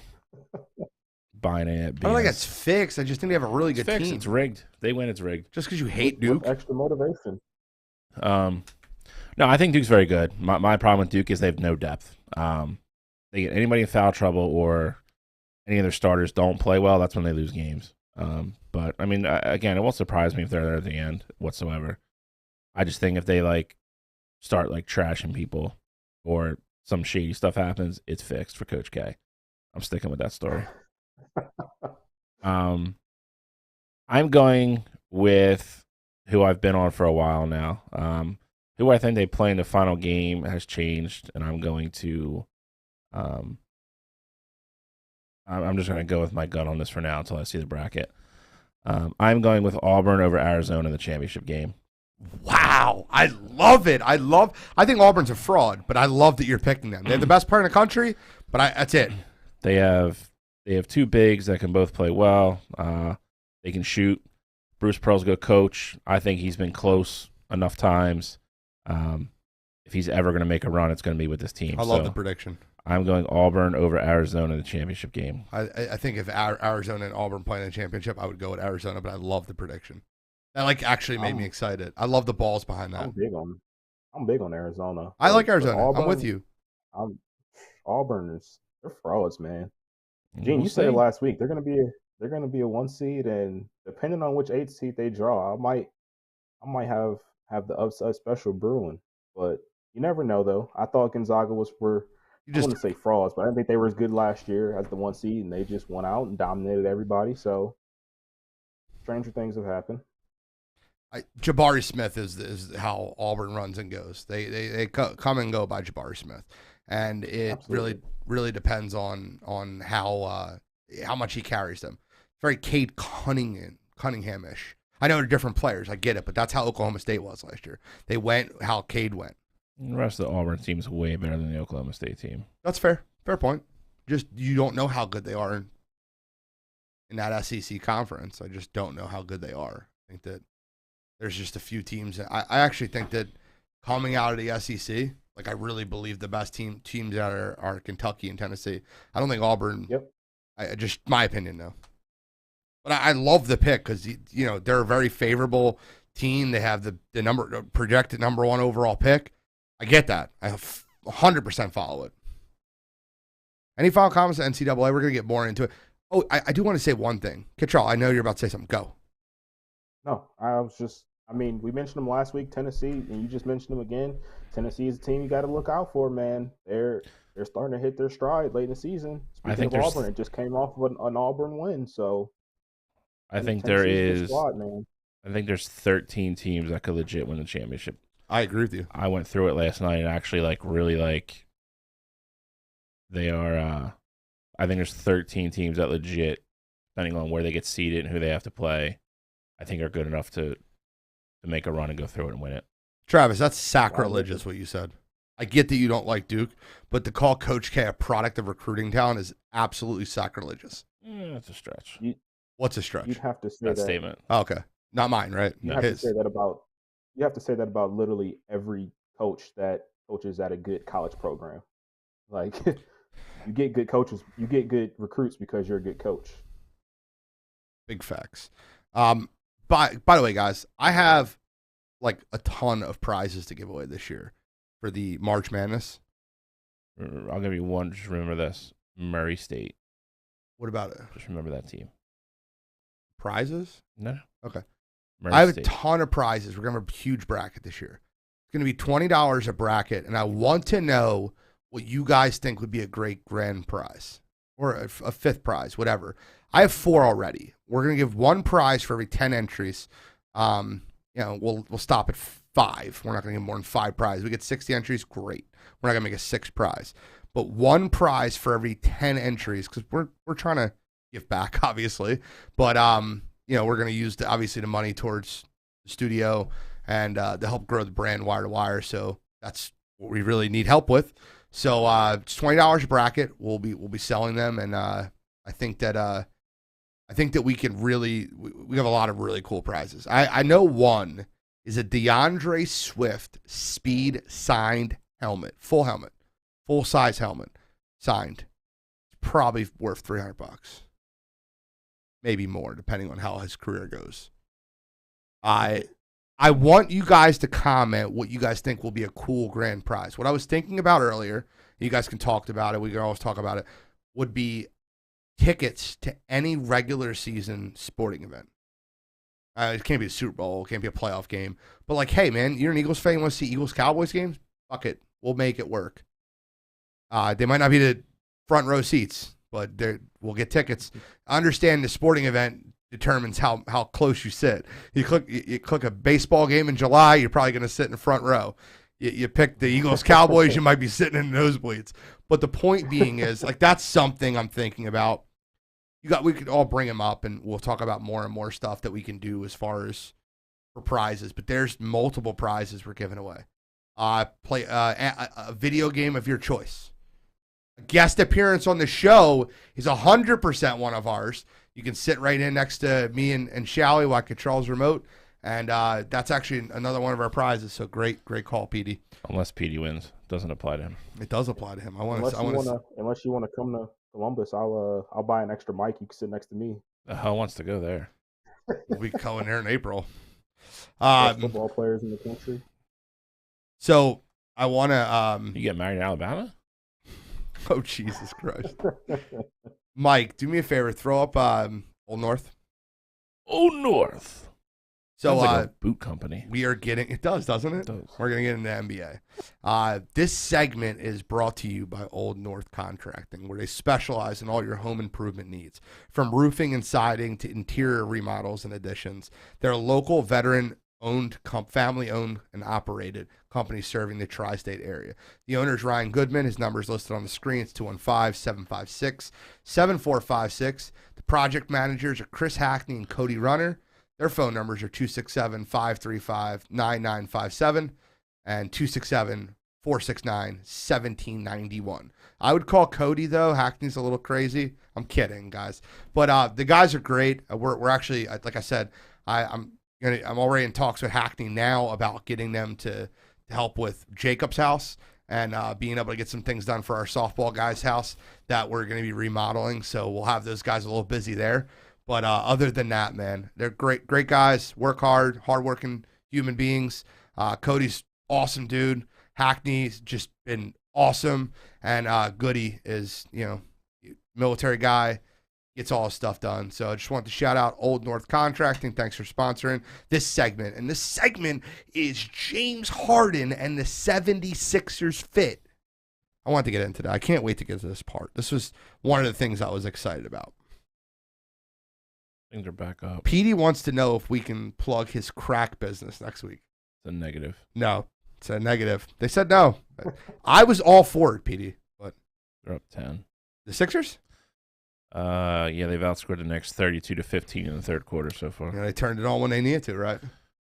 Speaker 8: it.
Speaker 7: I don't think it's fixed. I just think they have a really good team.
Speaker 8: It's rigged. They win. It's rigged.
Speaker 7: Just because you hate Duke.
Speaker 9: With extra motivation.
Speaker 8: No, I think Duke's very good. My problem with Duke is they have no depth. They get anybody in foul trouble or any of their starters don't play well. That's when they lose games. But I mean, again, it won't surprise me if they're there at the end whatsoever. I just think if they start trashing people or some shady stuff happens, it's fixed for Coach K. I'm sticking with that story. I'm going with who I've been on for a while now. Who I think they play in the final game has changed, and I'm going to. I'm just going to go with my gut on this for now until I see the bracket. I'm going with Auburn over Arizona in the championship game.
Speaker 7: Wow, I love it. I think Auburn's a fraud, but I love that you're picking them. They're the best player in the country, but that's it.
Speaker 8: They have 2 bigs that can both play well. They can shoot. Bruce Pearl's a good coach. I think he's been close enough times. If he's ever going to make a run, it's going to be with this team.
Speaker 7: I love the prediction.
Speaker 8: I'm going Auburn over Arizona in the championship game.
Speaker 7: I think if Arizona and Auburn play in the championship, I would go with Arizona, but I love the prediction. That actually made me excited. I love the balls behind that.
Speaker 9: I'm big on Arizona.
Speaker 7: I like Arizona.
Speaker 9: Auburn,
Speaker 7: I'm with you.
Speaker 9: Auburn they're frauds, man. Gene, you said it last week. They're gonna be a 1 seed, and depending on which 8 seed they draw, I might have the upside special brewing. But you never know, though. I thought Gonzaga I wouldn't say frauds, but I didn't think they were as good last year as the 1 seed, and they just went out and dominated everybody. So stranger things have happened.
Speaker 7: Jabari Smith is how Auburn runs and goes. They come and go by Jabari Smith, and it
Speaker 9: Absolutely.
Speaker 7: really depends on how much he carries them. Very Cade Cunningham-ish. I know they're different players. I get it, but that's how Oklahoma State was last year. They went how Cade went.
Speaker 8: The rest of the Auburn team is way better than the Oklahoma State team.
Speaker 7: That's fair. Fair point. Just you don't know how good they are in that SEC conference. I just don't know how good they are. I think that there's just a few teams. I actually think that coming out of the SEC, I really believe the best teams that are Kentucky and Tennessee. I don't think Auburn.
Speaker 9: Yep.
Speaker 7: Just my opinion, though. But I love the pick because they're a very favorable team. They have the projected number 1 overall pick. I get that. I 100% follow it. Any final comments on NCAA? We're going to get more into it. Oh, I do want to say one thing. Kittrell, I know you're about to say something. Go.
Speaker 9: No, I was just I mean, we mentioned them last week, Tennessee, and you just mentioned them again. Tennessee is a team you got to look out for, man. They're starting to hit their stride late in the season. Speaking of Auburn, it just came off of an Auburn win, so
Speaker 8: I think
Speaker 9: Tennessee's a good
Speaker 8: is.
Speaker 9: squad, man.
Speaker 8: I think there's 13 teams that could legit win the championship.
Speaker 7: I agree with you.
Speaker 8: I went through it last night and actually they are. I think there's 13 teams that legit, depending on where they get seeded and who they have to play, I think are good enough to make a run and go through it and win it.
Speaker 7: Travis, that's sacrilegious what you said. I get that you don't like Duke, but to call Coach K a product of recruiting talent is absolutely sacrilegious.
Speaker 8: That's a stretch.
Speaker 7: What's a stretch?
Speaker 9: You'd have to say
Speaker 8: That
Speaker 9: that
Speaker 8: statement.
Speaker 7: Oh, okay. Not mine, right?
Speaker 9: You have to say that about literally every coach that coaches at a good college program. Like you get good coaches, you get good recruits because you're a good coach.
Speaker 7: Big facts. By the way, guys, I have like a ton of prizes to give away this year for the March Madness.
Speaker 8: I'll give you one. Just remember this: Murray State.
Speaker 7: What about it?
Speaker 8: Just remember that team.
Speaker 7: Prizes?
Speaker 8: No.
Speaker 7: Okay.
Speaker 8: Murray
Speaker 7: I have
Speaker 8: State.
Speaker 7: a ton of prizes. We're going to have a huge bracket this year. It's going to be $20 a bracket, and I want to know what you guys think would be a great grand prize or a fifth prize, whatever. I have 4 already. We're going to give 1 prize for every 10 entries. We'll stop at 5. We're not going to give more than 5 prizes. We get 60 entries, great. We're not going to make a 6th prize. But 1 prize for every 10 entries because we're trying to give back, obviously. But, we're going to use, obviously, the money towards the studio and to help grow the brand wire to wire. So that's what we really need help with. So it's $20 a bracket. We'll be selling them, and I think that we can really we have a lot of really cool prizes. I know one is a DeAndre Swift Speed signed helmet, full size helmet, signed. It's probably worth $300, maybe more, depending on how his career goes. I want you guys to comment what you guys think will be a cool grand prize. What I was thinking about earlier, you guys can talk about it, we can always talk about it, would be tickets to any regular season sporting event. It can't be a Super Bowl, it can't be a playoff game. But like, hey, man, you're an Eagles fan, you want to see Eagles-Cowboys games? Fuck it. We'll make it work. They might not be the front row seats, but we'll get tickets. I understand the sporting event determines how close you sit. You click a baseball game in July, you're probably going to sit in the front row. You pick the Eagles Cowboys, you might be sitting in nosebleeds. But the point being is, like, that's something I'm thinking about. We could all bring them up, and we'll talk about more and more stuff that we can do as far as for prizes. But there's multiple prizes we're giving away. Play a video game of your choice. A guest appearance on the show is 100% one of ours. You can sit right in next to me and Shally while I controls remote. And that's actually another one of our prizes. So great call, PD.
Speaker 8: Unless PD wins, doesn't apply to him.
Speaker 7: It does apply to him.
Speaker 9: Unless you want to come to Columbus, I'll buy an extra mic. You can sit next to me.
Speaker 8: The hell wants to go there?
Speaker 7: We'll be going there in April.
Speaker 9: Best football players in the country.
Speaker 7: So I want to.
Speaker 8: You get married in Alabama?
Speaker 7: Oh, Jesus Christ. Mike, do me a favor. Throw up Old North.
Speaker 8: Old North.
Speaker 7: So
Speaker 8: sounds like a boot company.
Speaker 7: We are getting, it does, doesn't it?
Speaker 8: It does.
Speaker 7: We're going to get into NBA. This segment is brought to you by Old North Contracting, where they specialize in all your home improvement needs. From roofing and siding to interior remodels and additions. They're a local veteran-owned, family-owned and operated company serving the tri-state area. The owner is Ryan Goodman. His number is listed on the screen. It's 215-756-7456. The project managers are Chris Hackney and Cody Runner. Their phone numbers are 267-535-9957 and 267-469-1791. I would call Cody, though. Hackney's a little crazy. I'm kidding, guys. But the guys are great. We're actually, like I said, I'm already in talks with Hackney now about getting them to help with Jacob's house and being able to get some things done for our softball guys' house that we're going to be remodeling. So we'll have those guys a little busy there. But other than that, man, they're great guys, work hard, hardworking human beings. Cody's awesome dude. Hackney's just been awesome. And Goody is, military guy. gets all his stuff done. So I just want to shout out Old North Contracting. Thanks for sponsoring this segment. And this segment is James Harden and the 76ers fit. I want to get into that. I can't wait to get to this part. This was one of the things I was excited about.
Speaker 8: Things are back up.
Speaker 7: Petey wants to know if we can plug his crack business next week.
Speaker 8: It's a negative.
Speaker 7: No, it's a negative. They said no. I was all for it, Petey. But
Speaker 8: They're up 10.
Speaker 7: the Sixers?
Speaker 8: Yeah, they've outscored the Knicks 32-15 in the third quarter so far.
Speaker 7: They turned it on when they needed to, right?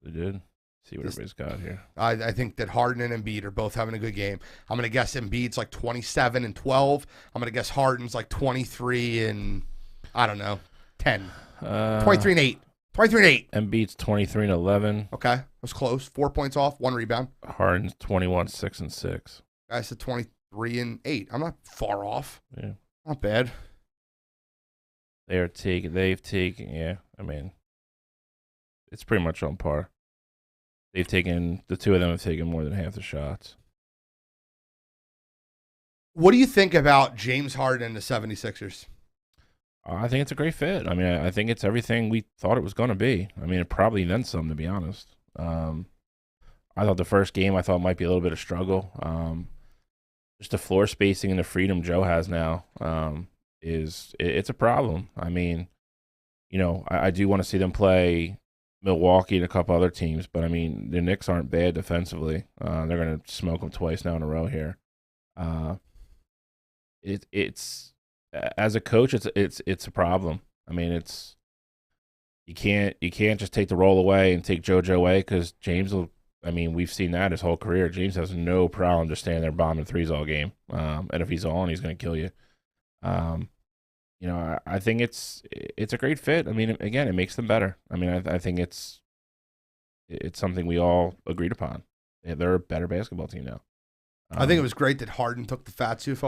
Speaker 8: They did. See what everybody's got here.
Speaker 7: I think that Harden and Embiid are both having a good game. I'm going to guess Embiid's like 27 and 12. I'm going to guess Harden's like 23 and, I don't know, 10. 23 and 8. 23 and 8.
Speaker 8: Embiid's 23 and 11.
Speaker 7: Okay. That was close. 4 points off, 1 rebound.
Speaker 8: Harden's 21, 6 and 6.
Speaker 7: I said 23 and 8. I'm not far off.
Speaker 8: Yeah.
Speaker 7: Not bad.
Speaker 8: They've taken, yeah, I mean, it's pretty much on par. The two of them have taken more than half the shots.
Speaker 7: What do you think about James Harden and the 76ers?
Speaker 8: I think it's a great fit. I mean, I think it's everything we thought it was going to be. I mean, it probably then some, to be honest. I thought the first game might be a little bit of struggle. Just the floor spacing and the freedom Joe has now it's a problem. I mean, I do want to see them play Milwaukee and a couple other teams, but I mean, the Knicks aren't bad defensively. They're going to smoke them twice now in a row here. It's as a coach, it's a problem. I mean, you can't just take the role away and take JoJo away because James will. I mean, we've seen that his whole career. James has no problem just standing there bombing threes all game, and if he's on, he's going to kill you. I think it's a great fit. I mean, again, it makes them better. I mean, I think it's something we all agreed upon. They're a better basketball team now.
Speaker 7: I think it was great that Harden took the fat suit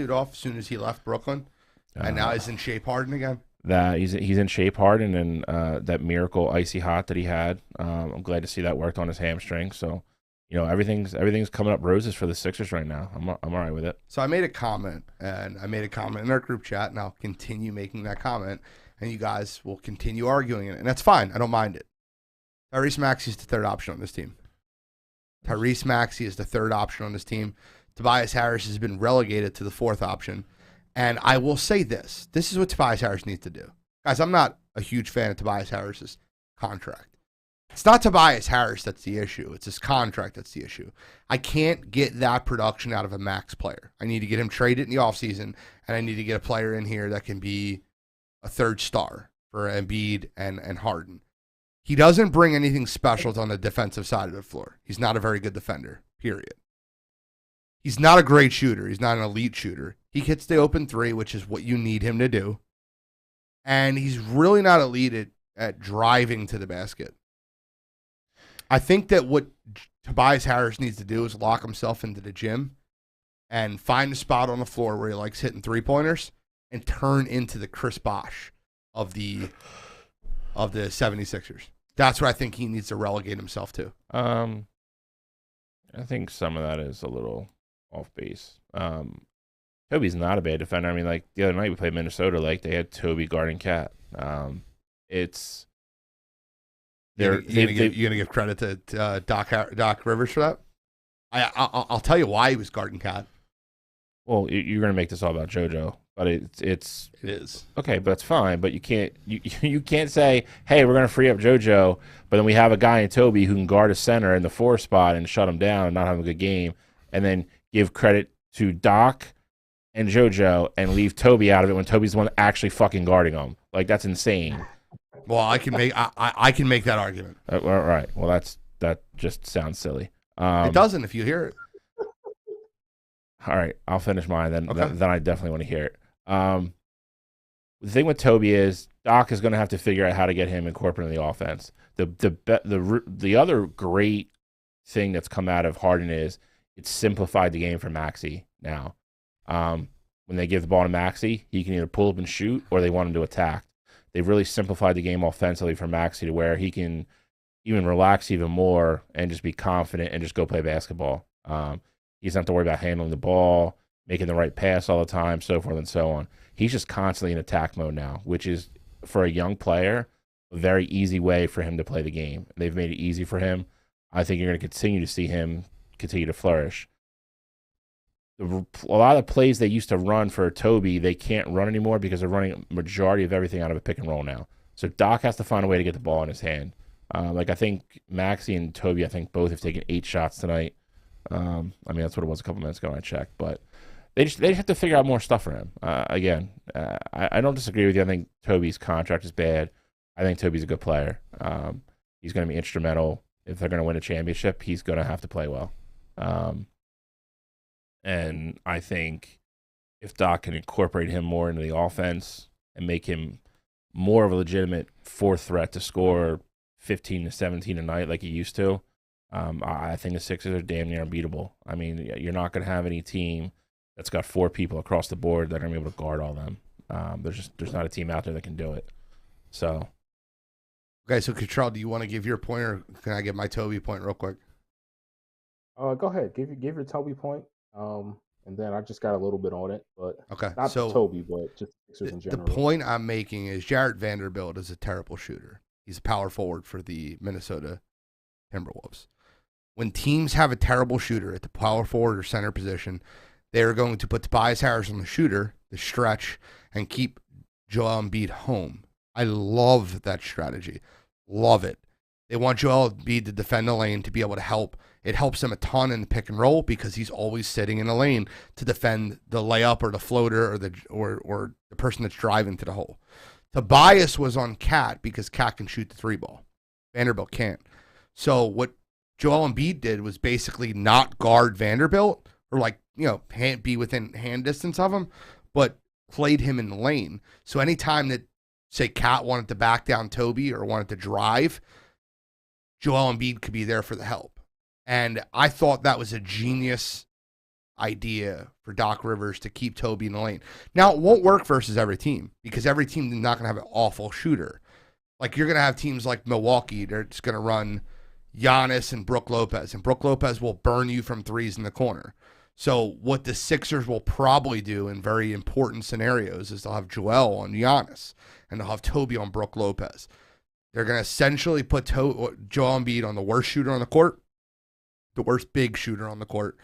Speaker 7: off as soon as he left Brooklyn, and now he's in shape Harden again.
Speaker 8: That he's in shape Harden, and that miracle icy hot that he had. I'm glad to see that worked on his hamstring. So, everything's coming up roses for the Sixers right now. I'm all right with it.
Speaker 7: So I made a comment in our group chat, and I'll continue making that comment, and you guys will continue arguing it, and that's fine. I don't mind it. Tyrese Maxey is the third option on this team. Tyrese Maxey is the third option on this team. Tobias Harris has been relegated to the fourth option. And I will say this. This is what Tobias Harris needs to do. Guys, I'm not a huge fan of Tobias Harris's contract. It's not Tobias Harris that's the issue. It's his contract that's the issue. I can't get that production out of a max player. I need to get him traded in the offseason, and I need to get a player in here that can be a third star for Embiid and Harden. He doesn't bring anything special on the defensive side of the floor. He's not a very good defender, period. He's not a great shooter. He's not an elite shooter. He hits the open three, which is what you need him to do. And he's really not elite at driving to the basket. I think that what Tobias Harris needs to do is lock himself into the gym and find a spot on the floor where he likes hitting three-pointers and turn into the Chris Bosh of the 76ers. That's what I think he needs to relegate himself to.
Speaker 8: I think some of that is a little off base. Toby's not a bad defender. I mean, like the other night we played Minnesota, like they had Toby guarding Cat. It's
Speaker 7: you're gonna give credit to Doc Rivers for that. I'll tell you why he was guarding Cat.
Speaker 8: Well, you're gonna make this all about JoJo, but it is okay, but that's fine. But you can't say, hey, we're gonna free up JoJo, but then we have a guy in Toby who can guard a center in the 4 spot and shut him down and not have a good game, and then give credit to Doc and JoJo and leave Toby out of it when Toby's the one actually fucking guarding him. Like, that's insane.
Speaker 7: Well, I can make that argument.
Speaker 8: All right. Well, that just sounds silly.
Speaker 7: It doesn't if you hear it.
Speaker 8: All right, I'll finish mine. Then I definitely want to hear it. The thing with Toby is Doc is going to have to figure out how to get him incorporated in the offense. The other great thing that's come out of Harden is it's simplified the game for Maxey now. When they give the ball to Maxey, he can either pull up and shoot or they want him to attack. They've really simplified the game offensively for Maxey to where he can even relax even more and just be confident and just go play basketball. He doesn't have to worry about handling the ball. making the right pass all the time, so forth and so on. He's just constantly in attack mode now, which is, for a young player, a very easy way for him to play the game. They've made it easy for him. I think you're going to continue to see him continue to flourish. A lot of the plays they used to run for Toby, they can't run anymore because they're running a majority of everything out of a pick and roll now. So Doc has to find a way to get the ball in his hand. Like, I think Maxey and Toby, I think both have taken 8 shots tonight. I mean, that's what it was a couple minutes ago when I checked. But they just have to figure out more stuff for him. Again, I don't disagree with you. I think Toby's contract is bad. I think Toby's a good player. He's going to be instrumental. If they're going to win a championship, he's going to have to play well. And I think if Doc can incorporate him more into the offense and make him more of a legitimate fourth threat to score 15 to 17 a night like he used to, I think the Sixers are damn near unbeatable. I mean, you're not going to have any team that's got 4 people across the board that are going to be able to guard all them. There's not a team out there that can do it. So.
Speaker 7: Okay, so Cottrell, do you want to give your point, or can I give my Toby point real quick?
Speaker 9: Go ahead. Give your Toby point. And then I just got a little bit on it, but
Speaker 7: okay,
Speaker 9: not
Speaker 7: so
Speaker 9: Toby, but just Sixers in general.
Speaker 7: The point I'm making is Jarrett Vanderbilt is a terrible shooter. He's a power forward for the Minnesota Timberwolves. When teams have a terrible shooter at the power forward or center position, they are going to put Tobias Harris on the shooter, the stretch, and keep Joel Embiid home. I love that strategy. Love it. They want Joel Embiid to defend the lane to be able to help. It helps him a ton in the pick and roll because he's always sitting in the lane to defend the layup or the floater or the person that's driving to the hole. Tobias was on Cat because Cat can shoot the 3 ball. Vanderbilt can't. So what Joel Embiid did was basically not guard Vanderbilt or be within hand distance of him, but played him in the lane. So anytime that, say, Cat wanted to back down Toby or wanted to drive, Joel Embiid could be there for the help. And I thought that was a genius idea for Doc Rivers to keep Toby in the lane. Now, it won't work versus every team because every team is not going to have an awful shooter. Like, you're going to have teams like Milwaukee. They're just going to run Giannis and Brook Lopez. And Brook Lopez will burn you from threes in the corner. So what the Sixers will probably do in very important scenarios is they'll have Joel on Giannis and they'll have Toby on Brook Lopez. They're going to essentially put Joel Embiid on the worst shooter on the court, the worst big shooter on the court,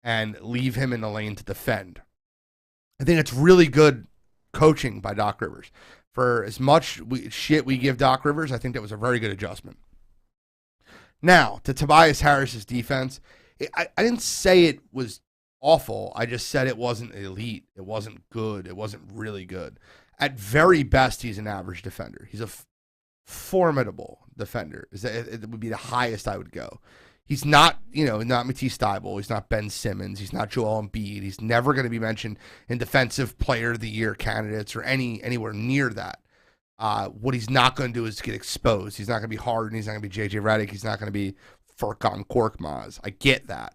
Speaker 7: and leave him in the lane to defend. I think it's really good coaching by Doc Rivers. For as much shit we give Doc Rivers, I think that was a very good adjustment. Now, to Tobias Harris's defense, I didn't say it was awful. I just said it wasn't elite. It wasn't good. It wasn't really good. At very best, he's an average defender. He's a formidable defender. It would be the highest I would go. He's not, not Matisse Thybulle. He's not Ben Simmons. He's not Joel Embiid. He's never going to be mentioned in Defensive Player of the Year candidates or anywhere near that. What he's not going to do is get exposed. He's not going to be Harden. He's not going to be J.J. Redick. He's not going to be Furkan Korkmaz. I get that.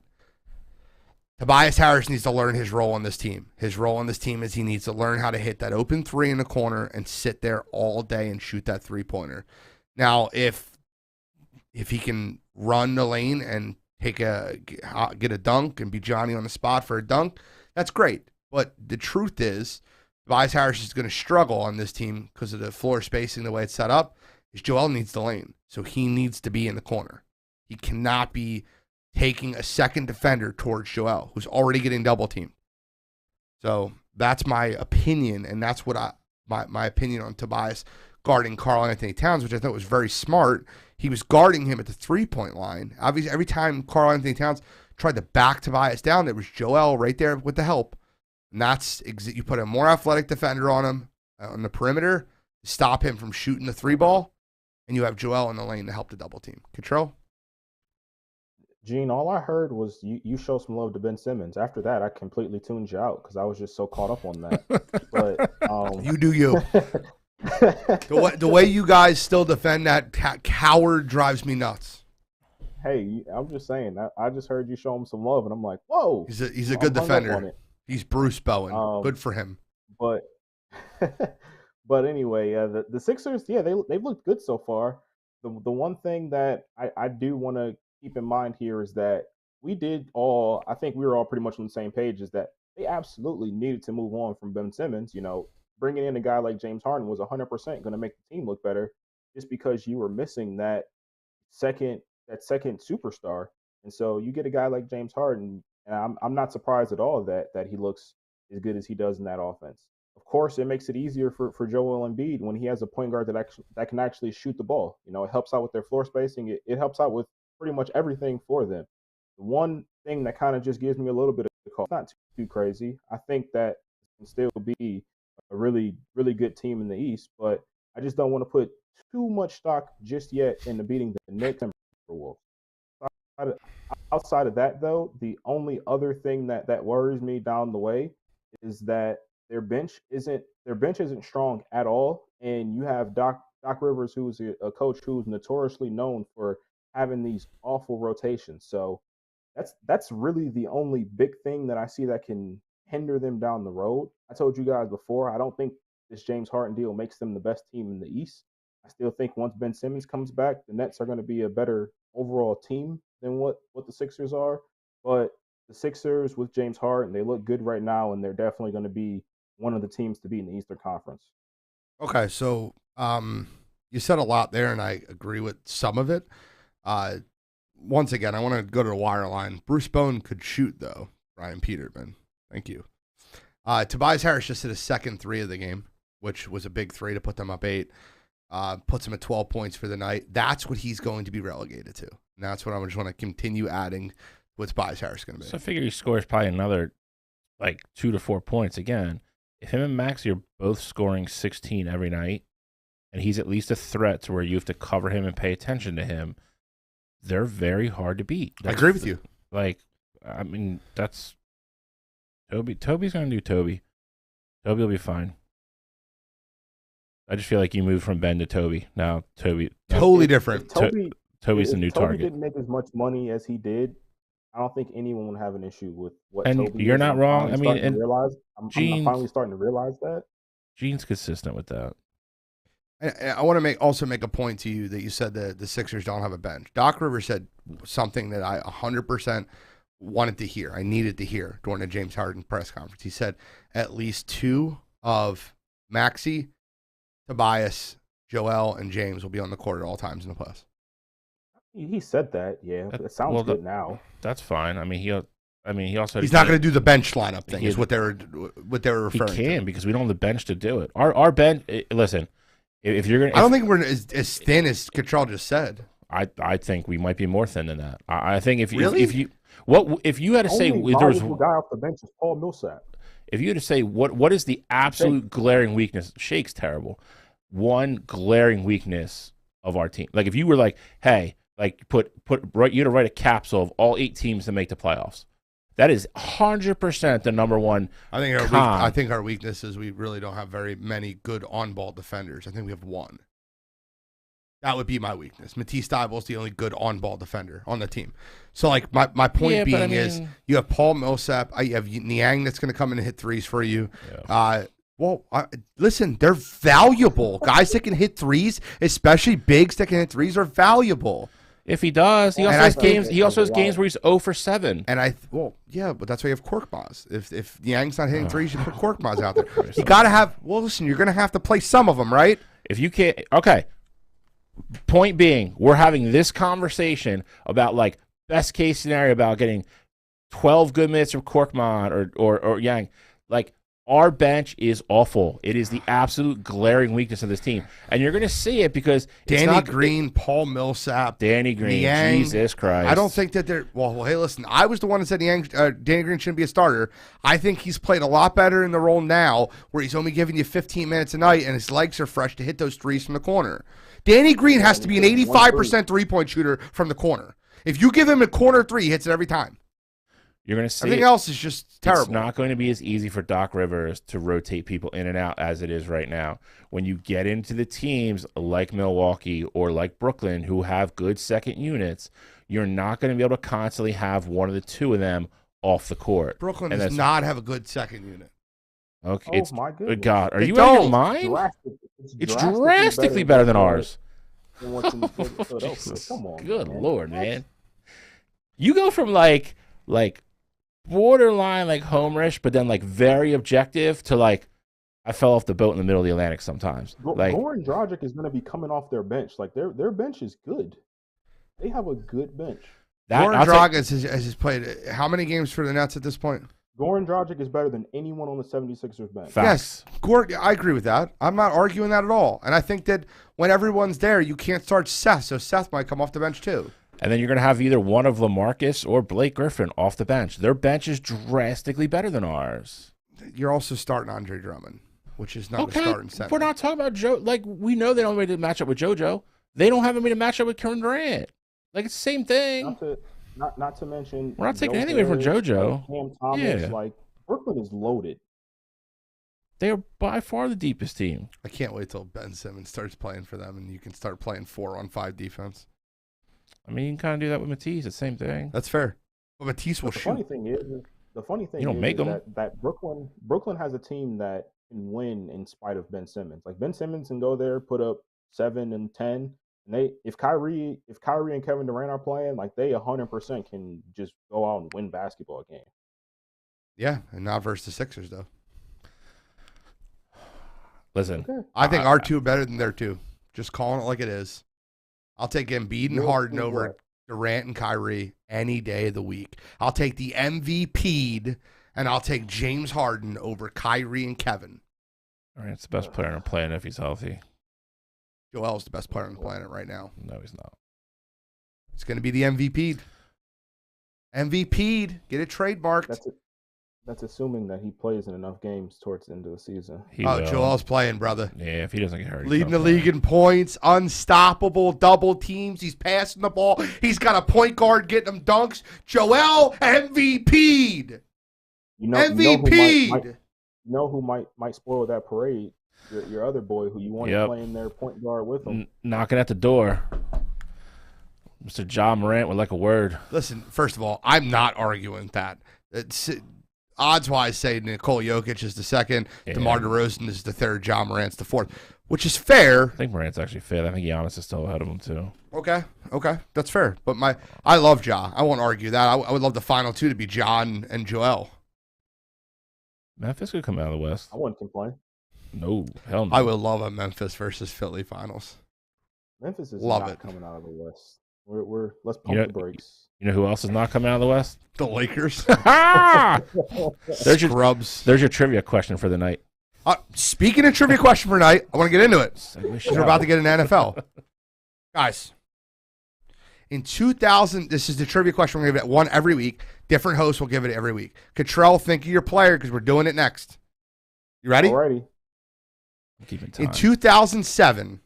Speaker 7: Tobias Harris needs to learn his role on this team. His role on this team is he needs to learn how to hit that open 3 in the corner and sit there all day and shoot that 3-pointer. Now, if he can run the lane and get a dunk and be Johnny on the spot for a dunk, that's great. But the truth is, Tobias Harris is going to struggle on this team because of the floor spacing, the way it's set up. Is Joel needs the lane, so he needs to be in the corner. He cannot be taking a second defender towards Joel, who's already getting double teamed. So that's my opinion, and that's what my opinion on Tobias guarding Karl Anthony Towns, which I thought was very smart. He was guarding him at the 3-point line. Obviously, every time Karl Anthony Towns tried to back Tobias down, there was Joel right there with the help. And that's you put a more athletic defender on him on the perimeter, stop him from shooting the 3-ball, and you have Joel in the lane to help the double team. Control?
Speaker 9: Gene, all I heard was you show some love to Ben Simmons. After that, I completely tuned you out because I was just so caught up on that. But
Speaker 7: you do you. The way you guys still defend that coward drives me nuts.
Speaker 9: Hey, I'm just saying. I just heard you show him some love, and I'm like, whoa.
Speaker 7: He's a good defender. He's Bruce Bowen. Good for him.
Speaker 9: But anyway, the Sixers, they've looked good so far. The one thing that I do want to keep in mind here is that I think we were all pretty much on the same page, is that they absolutely needed to move on from Ben Simmons. Bringing in a guy like James Harden was 100% going to make the team look better, just because you were missing second second superstar. And so you get a guy like James Harden, and I'm not surprised at all that he looks as good as he does in that offense. Of course, it makes it easier for Joel Embiid when he has a point guard that can actually shoot the ball. It helps out with their floor spacing. It helps out with pretty much everything for them. The one thing that kind of just gives me a little bit of call, not too crazy. I think that it can still be a really, really good team in the East, but I just don't want to put too much stock just yet into beating the Knicks and Timberwolves. Outside of that, though, the only other thing that worries me down the way is that their bench isn't strong at all, and you have Doc Rivers, who's a coach who's notoriously known for having these awful rotations. So that's really the only big thing that I see that can hinder them down the road. I told you guys before, I don't think this James Harden deal makes them the best team in the East. I still think once Ben Simmons comes back, the Nets are going to be a better overall team than what the Sixers are. But the Sixers with James Harden, they look good right now, and they're definitely going to be one of the teams to beat in the Eastern Conference.
Speaker 7: Okay, so you said a lot there, and I agree with some of it. Once again, I want to go to the wire line. Bruce Bowen could shoot, though. Ryan Peterman. Thank you. Tobias Harris just hit a second three of the game, which was a big three to put them up 8. Puts him at 12 points for the night. That's what he's going to be relegated to. And that's what I just want to continue adding what Tobias Harris going to be.
Speaker 8: So I figure he scores probably another 2 to 4 points again. If him and Maxey are both scoring 16 every night, and he's at least a threat to where you have to cover him and pay attention to him, they're very hard to beat.
Speaker 7: I agree with you.
Speaker 8: That's Toby. Toby's going to do Toby. Toby will be fine. I just feel like you moved from Ben to Toby. Now Toby.
Speaker 7: Totally different.
Speaker 8: Toby's the new
Speaker 9: Toby
Speaker 8: target.
Speaker 9: didn't make as much money as he did. I don't think anyone would have an issue with what
Speaker 8: and
Speaker 9: Toby
Speaker 8: you're
Speaker 9: is.
Speaker 8: not wrong. I'm
Speaker 9: finally starting to realize that.
Speaker 8: Gene's consistent with that.
Speaker 7: I want to also make a point to you that you said that the Sixers don't have a bench. Doc Rivers said something that I 100% wanted to hear. I needed to hear during the James Harden press conference. He said at least 2 of Maxey, Tobias, Joel, and James will be on the court at all times in the playoffs.
Speaker 9: He said that. Yeah, it sounds good now.
Speaker 8: That's fine. He also
Speaker 7: he's not going to do the bench lineup thing. Is what they were referring to.
Speaker 8: He can because we don't have the bench to do it. Our bench. Listen, if you're going,
Speaker 7: I don't think we're as thin as Cottrell just said.
Speaker 8: I think we might be more thin than that. I think if
Speaker 7: really?
Speaker 8: if you had to say
Speaker 9: there was a guy off the bench is Paul Millsap.
Speaker 8: If you had to say what is the absolute glaring weakness, Shake's terrible. One glaring weakness of our team. Like if you were like, hey, you to write a capsule of all 8 teams to make the playoffs. That is 100% the number one.
Speaker 7: I think our weakness is we really don't have very many good on-ball defenders. I think we have 1. That would be my weakness. Matisse Thybulle is the only good on-ball defender on the team. So, my point is you have Paul Millsap. You have Niang that's going to come in and hit threes for you. Yeah. Listen, they're valuable. Guys that can hit threes, especially bigs that can hit threes, are valuable.
Speaker 8: If he does, he also has games. He also has games where he's 0 for 7.
Speaker 7: And but that's why you have Korkmaz. If Niang's not hitting threes, you put Korkmaz out there. You got to have. Well, listen, you're going to have to play some of them, right?
Speaker 8: If you can't, okay. Point being, we're having this conversation about best case scenario about getting 12 good minutes from Korkmaz or Yang. Our bench is awful. It is the absolute glaring weakness of this team. And you're going to see it because
Speaker 7: Danny Green, Paul Millsap,
Speaker 8: Danny Green, Niang, Jesus Christ.
Speaker 7: I don't think that they're – well, hey, listen, I was the one that said Danny Green shouldn't be a starter. I think he's played a lot better in the role now where he's only giving you 15 minutes a night and his legs are fresh to hit those threes from the corner. Danny Green has to be an 85% three-point shooter from the corner. If you give him a corner 3, he hits it every time.
Speaker 8: You're going to see
Speaker 7: everything else is just terrible.
Speaker 8: It's not going to be as easy for Doc Rivers to rotate people in and out as it is right now. When you get into the teams like Milwaukee or like Brooklyn who have good second units, you're not going to be able to constantly have one of the 2 of them off the court.
Speaker 7: Brooklyn does not have a good second unit.
Speaker 8: Okay,
Speaker 9: my goodness.
Speaker 8: God, are you out of your mind? It's drastically better than ours.
Speaker 9: Come on,
Speaker 8: good
Speaker 9: man.
Speaker 8: Lord, man. You go from like borderline like homerish, but then like very objective to like I fell off the boat in the middle of the Atlantic sometimes. Like
Speaker 9: Goran Dragic is going to be coming off their bench. Like their bench is good. They have a good bench.
Speaker 7: Goran Dragic has played how many games for the Nets at this point?
Speaker 9: Goran Dragic is better than anyone on the 76ers bench.
Speaker 8: Facts.
Speaker 7: Yes, I agree with that. I'm not arguing that at all. And I think that when everyone's there, you can't start Seth, so Seth might come off the bench too.
Speaker 8: And then you're going to have either one of LaMarcus or Blake Griffin off the bench. Their bench is drastically better than ours.
Speaker 7: You're also starting Andre Drummond, which is not a starting center.
Speaker 8: We're not talking about Joe. Like, we know they don't made a matchup with JoJo. They don't have him made a matchup with Kevin Durant. Like, it's the same thing.
Speaker 9: Not to mention,
Speaker 8: we're not taking anything away from JoJo.
Speaker 9: Cam Thomas, like Brooklyn is loaded.
Speaker 8: They are by far the deepest team.
Speaker 7: I can't wait till Ben Simmons starts playing for them and you can start playing 4-on-5 defense.
Speaker 8: I mean, you can kind of do that with Matisse. The same thing.
Speaker 7: That's fair. But Matisse will shoot.
Speaker 9: The funny thing
Speaker 8: you don't make them.
Speaker 9: That Brooklyn has a team that can win in spite of Ben Simmons. Like Ben Simmons can go there, put up 7 and 10. And if Kyrie and Kevin Durant are playing, like they 100% can just go out and win basketball game.
Speaker 7: Yeah, and not versus the Sixers though.
Speaker 8: Listen,
Speaker 7: I think our two are better than their two. Just calling it like it is. I'll take Embiid and Harden over Durant and Kyrie any day of the week. I'll take the MVP'd and I'll take James Harden over Kyrie and Kevin.
Speaker 8: All right, it's the best player on the planet if he's healthy.
Speaker 7: Joel's the best player on the planet right now.
Speaker 8: No, he's not.
Speaker 7: It's going to be the MVP'd. MVP'd. Get it trademarked.
Speaker 9: That's assuming that he plays in enough games towards the end of the season.
Speaker 7: Joel's playing, brother.
Speaker 8: Yeah, if he doesn't get hurt.
Speaker 7: Leading the league in points, unstoppable, double teams. He's passing the ball. He's got a point guard getting him dunks. Joel, MVP'd. MVP'd.
Speaker 9: You know who might spoil that parade? Your other boy who you want to play in their point guard with him.
Speaker 8: Knocking at the door. Mr. Ja Morant would like a word.
Speaker 7: Listen, first of all, I'm not arguing that. Odds-wise, say Nikola Jokic is the second, DeMar DeRozan is the third, Ja Morant's the fourth, which is fair.
Speaker 8: I think Morant's actually fair. I think Giannis is still ahead of him, too.
Speaker 7: Okay, that's fair. But I love Ja. I won't argue that. I would love the final two to be Ja and Joel.
Speaker 8: Memphis could come out of the West.
Speaker 9: I wouldn't complain.
Speaker 8: No, hell no.
Speaker 7: I would love a Memphis versus Philly finals.
Speaker 9: Memphis is
Speaker 7: love
Speaker 9: not
Speaker 7: it.
Speaker 9: coming out of the West. Let's pump the brakes.
Speaker 8: You know who else is not coming out of the West?
Speaker 7: The Lakers.
Speaker 8: There's
Speaker 7: Scrubs.
Speaker 8: There's your trivia question for the night.
Speaker 7: Speaking of trivia question for tonight, I want to get into it. We're about to get an NFL. Guys, in 2000, this is the trivia question. We're going to give it one every week. Different hosts will give it every week. Cottrell, think of your player because we're doing it next. You ready?
Speaker 9: Alrighty.
Speaker 7: In 2007,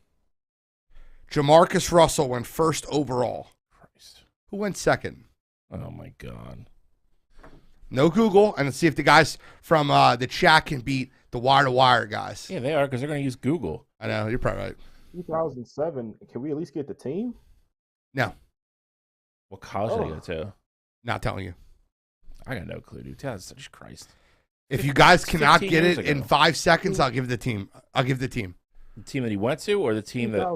Speaker 7: Jamarcus Russell went first overall.
Speaker 8: Christ.
Speaker 7: Who went second?
Speaker 8: Oh, my God.
Speaker 7: No Google, and let's see if the guys from the chat can beat the wire-to-wire guys.
Speaker 8: Yeah, they are, because they're going to use Google.
Speaker 7: I know, you're probably right.
Speaker 9: 2007, can we at least get the team?
Speaker 7: No.
Speaker 8: What college did they go to?
Speaker 7: Not telling you.
Speaker 8: I got no clue, dude. Jesus Christ.
Speaker 7: If you guys cannot get it
Speaker 8: ago.
Speaker 7: in 5 seconds, I'll give the team. The team
Speaker 8: that he went to, or the team that?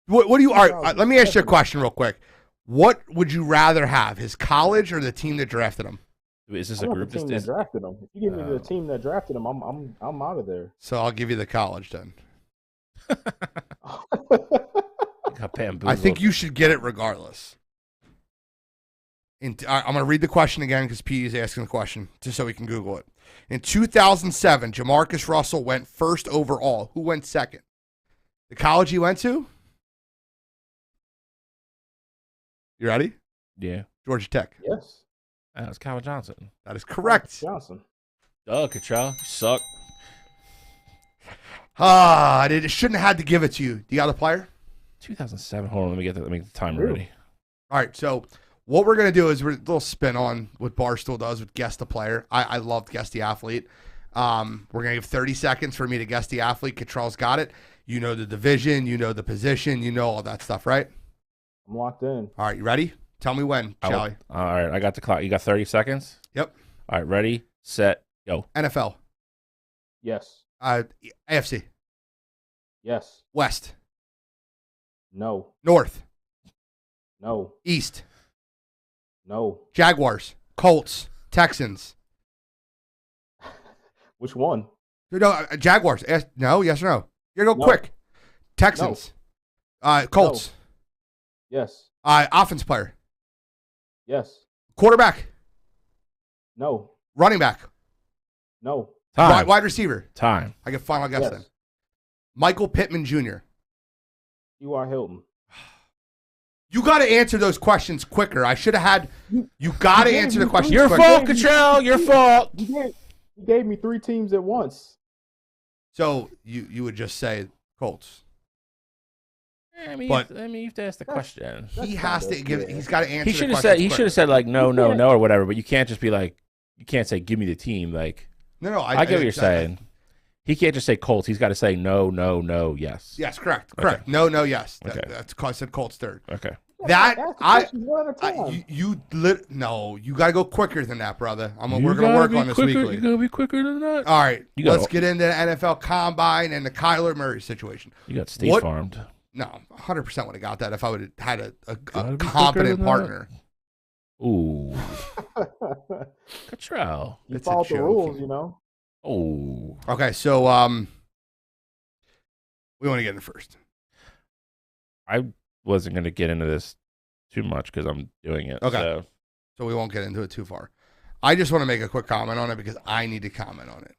Speaker 7: What do you? All right, let me ask you a question real quick. What would you rather have, his college or the team that drafted him?
Speaker 8: Is this a group?
Speaker 9: The team that drafted him. If you give me the team that drafted him, I'm out of there.
Speaker 7: So I'll give you the college then.
Speaker 8: I
Speaker 7: think you should get it regardless. I'm going to read the question again because P is asking the question just so we can Google it. In 2007, Jamarcus Russell went first overall. Who went second? The college he went to? You ready?
Speaker 8: Yeah.
Speaker 7: Georgia Tech.
Speaker 9: Yes.
Speaker 8: That was Calvin Johnson.
Speaker 7: That is correct.
Speaker 9: Johnson.
Speaker 8: Cottrell, you suck.
Speaker 7: It shouldn't have had to give it to you. Do you got a player?
Speaker 8: 2007. Hold on, let me get the timer ready.
Speaker 7: All right, so what we're going to do is we're a little spin on what Barstool does with Guess the Player. I love Guess the Athlete. We're going to give 30 seconds for me to guess the athlete. Cottrell's got it. You know the division. You know the position. You know all that stuff, right?
Speaker 9: I'm locked in.
Speaker 7: All right, you ready? Tell me when, shall we?
Speaker 8: All right, I got the clock. You got 30 seconds?
Speaker 7: Yep.
Speaker 8: All right, ready, set, go.
Speaker 7: NFL.
Speaker 9: Yes.
Speaker 7: AFC.
Speaker 9: Yes.
Speaker 7: West.
Speaker 9: No.
Speaker 7: North.
Speaker 9: No.
Speaker 7: East.
Speaker 9: No.
Speaker 7: Jaguars. Colts. Texans.
Speaker 9: Which one?
Speaker 7: No, Jaguars. No, yes or no? You gotta go
Speaker 9: No.
Speaker 7: quick. Texans. Colts.
Speaker 9: Yes.
Speaker 7: Offense player.
Speaker 9: Yes.
Speaker 7: Quarterback.
Speaker 9: No.
Speaker 7: Running back.
Speaker 9: No.
Speaker 8: Time.
Speaker 7: Wide receiver.
Speaker 8: Time.
Speaker 7: I get final guess
Speaker 9: Yes.
Speaker 7: then. Michael Pittman Jr.
Speaker 9: T.Y. Hilton.
Speaker 7: You got to answer those questions quicker. I should have had. You got to answer the questions
Speaker 8: Your
Speaker 7: quicker.
Speaker 8: fault, Cottrell. Your fault.
Speaker 9: You gave me 3 teams at once.
Speaker 7: So you would just say Colts.
Speaker 8: I mean,
Speaker 7: But-
Speaker 8: you have to ask the question.
Speaker 7: He has to give. He's got to answer.
Speaker 8: He
Speaker 7: the
Speaker 8: should have
Speaker 7: questions
Speaker 8: said. He
Speaker 7: quicker.
Speaker 8: should have said like no, no, no, or whatever. But you can't just be like, you can't say give me the team. Like
Speaker 7: No.
Speaker 8: I get what you're saying. He can't just say Colts. He's got to say no, no, no, yes.
Speaker 7: Yes, correct.
Speaker 8: Okay.
Speaker 7: No, yes.
Speaker 8: Okay.
Speaker 7: That's I said Colts third.
Speaker 8: Okay.
Speaker 7: That
Speaker 9: Ask the
Speaker 7: I
Speaker 9: questions one at a time.
Speaker 7: no. You got to go quicker than that, brother. We're
Speaker 8: You
Speaker 7: gonna
Speaker 8: gotta
Speaker 7: work
Speaker 8: be
Speaker 7: on this
Speaker 8: quicker.
Speaker 7: weekly.
Speaker 8: You gotta be quicker than that.
Speaker 7: All right,
Speaker 8: You gotta-
Speaker 7: let's get into the NFL Combine and the Kyler Murray situation.
Speaker 8: You got State
Speaker 7: What-
Speaker 8: Farmed.
Speaker 7: No, 100% would have got that if I would have had a
Speaker 8: Gotta be quicker
Speaker 7: competent
Speaker 8: than that.
Speaker 7: partner.
Speaker 8: Ooh, Cottrell.
Speaker 9: You
Speaker 7: It's a
Speaker 9: followed the
Speaker 7: joke.
Speaker 9: rules, you know.
Speaker 8: Oh,
Speaker 7: Okay, so we want to get in first.
Speaker 8: I wasn't gonna get into this too much because I'm doing it.
Speaker 7: Okay.
Speaker 8: So.
Speaker 7: We won't get into it too far. I just want to make a quick comment on it because I need to comment on it.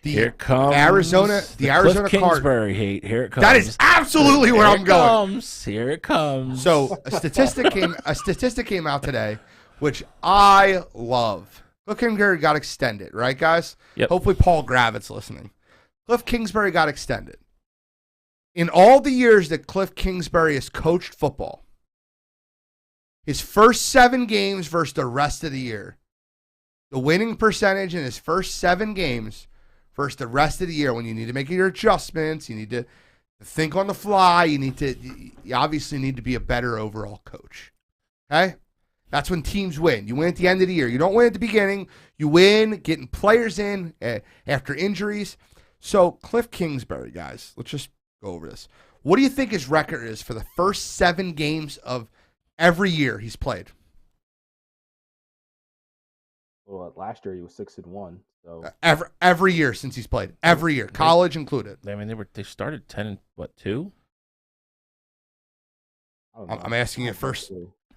Speaker 8: Here comes
Speaker 7: Arizona
Speaker 8: Cliff
Speaker 7: Card-
Speaker 8: Kingsbury hate. Here it comes.
Speaker 7: That is absolutely where I'm going.
Speaker 8: Here it comes.
Speaker 7: So a statistic came out today, which I love. Cliff Kingsbury got extended, right, guys?
Speaker 8: Yep.
Speaker 7: Hopefully Paul Gravitt's listening. Cliff Kingsbury got extended. In all the years that Cliff Kingsbury has coached football, his first 7 games versus the rest of the year, the winning percentage in his first 7 games versus the rest of the year, when you need to make your adjustments, you need to think on the fly, you obviously need to be a better overall coach. Okay? That's when teams win. You win at the end of the year. You don't win at the beginning. You win getting players in after injuries. So Cliff Kingsbury, guys, let's just go over this. What do you think his record is for the first 7 games of every year he's played?
Speaker 9: Well, last year he was 6-1. So
Speaker 7: Every year since he's played. Every year. College included.
Speaker 8: I mean, they started 10-2.
Speaker 9: I don't know.
Speaker 7: I'm asking you first.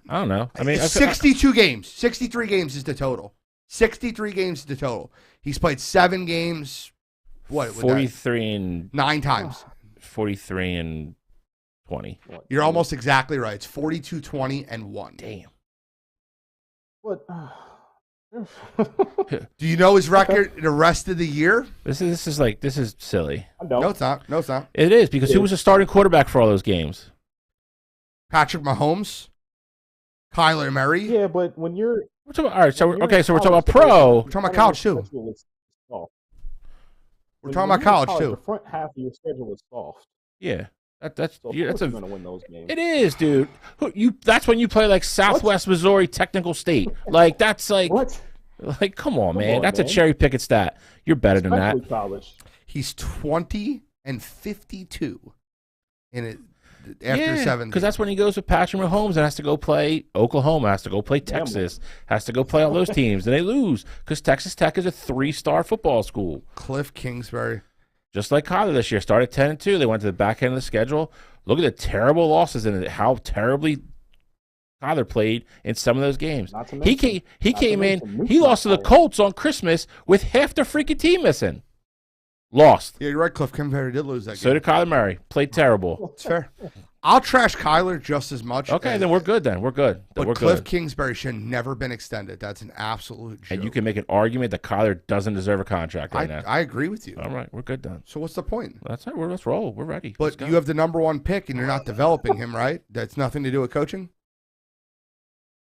Speaker 8: I don't know. I mean,
Speaker 7: It's 62 games. 63 games is the total. 63 games is the total. He's played 7 games. What? with that?
Speaker 8: 43 and
Speaker 7: 9 times.
Speaker 8: 43 and 20.
Speaker 7: You're almost exactly right. It's 42, 20, and 1.
Speaker 8: Damn.
Speaker 9: What?
Speaker 7: Do you know his record the rest of the year?
Speaker 8: This is silly.
Speaker 9: I don't.
Speaker 7: No, it's not. No, it's not.
Speaker 8: It is because who was the starting quarterback for all those games?
Speaker 7: Patrick Mahomes, Kyler Murray.
Speaker 9: Yeah, but when you're
Speaker 8: We're talking, all right, so
Speaker 9: when you're
Speaker 8: okay,
Speaker 9: in
Speaker 8: so we're talking about
Speaker 9: college,
Speaker 8: pro.
Speaker 7: We're talking about college too. We're talking about college
Speaker 9: The
Speaker 7: too.
Speaker 9: front half of your schedule is soft.
Speaker 8: Yeah, that's
Speaker 9: So of
Speaker 8: yeah,
Speaker 9: course
Speaker 8: that's
Speaker 9: you're
Speaker 8: a.
Speaker 9: going to win those games.
Speaker 8: It is, dude. That's when you play like Southwest Missouri Technical State. Like that's like,
Speaker 9: What?
Speaker 8: like come on,
Speaker 9: Come
Speaker 8: man.
Speaker 9: on,
Speaker 8: That's a
Speaker 9: man.
Speaker 8: cherry picket stat. You're better than that.
Speaker 9: Especially college.
Speaker 7: He's 20 and 52 in it after 7.
Speaker 8: Because that's when he goes with Patrick Mahomes and has to go play Oklahoma, has to go play Texas, has to go play all those teams, and they lose because Texas Tech is a 3-star football school.
Speaker 7: Cliff Kingsbury.
Speaker 8: Just like Kyler this year, started 10-2. They went to the back end of the schedule. Look at the terrible losses and how terribly Kyler played in some of those games.
Speaker 9: Not to
Speaker 8: He
Speaker 9: mention-
Speaker 8: came in.
Speaker 9: mention
Speaker 8: He lost to the Colts on Christmas with half the freaking team missing. Lost.
Speaker 7: Yeah, you're right. Cliff Kingsbury did lose that
Speaker 8: So
Speaker 7: game.
Speaker 8: did Kyler Murray. Played terrible.
Speaker 7: It's fair. I'll trash Kyler just as much.
Speaker 8: Okay,
Speaker 7: as-
Speaker 8: then we're good. Then we're good.
Speaker 7: But
Speaker 8: We're
Speaker 7: Cliff
Speaker 8: good.
Speaker 7: Kingsbury should never been extended. That's an absolute joke.
Speaker 8: And you can make an argument that Kyler doesn't deserve a contract right now.
Speaker 7: I agree with you.
Speaker 8: All right, we're good then.
Speaker 7: So what's the point?
Speaker 8: That's it. Let's roll. We're ready. Let's
Speaker 7: But
Speaker 8: go.
Speaker 7: you have the number 1 pick and you're not developing him, right? That's nothing to do with coaching?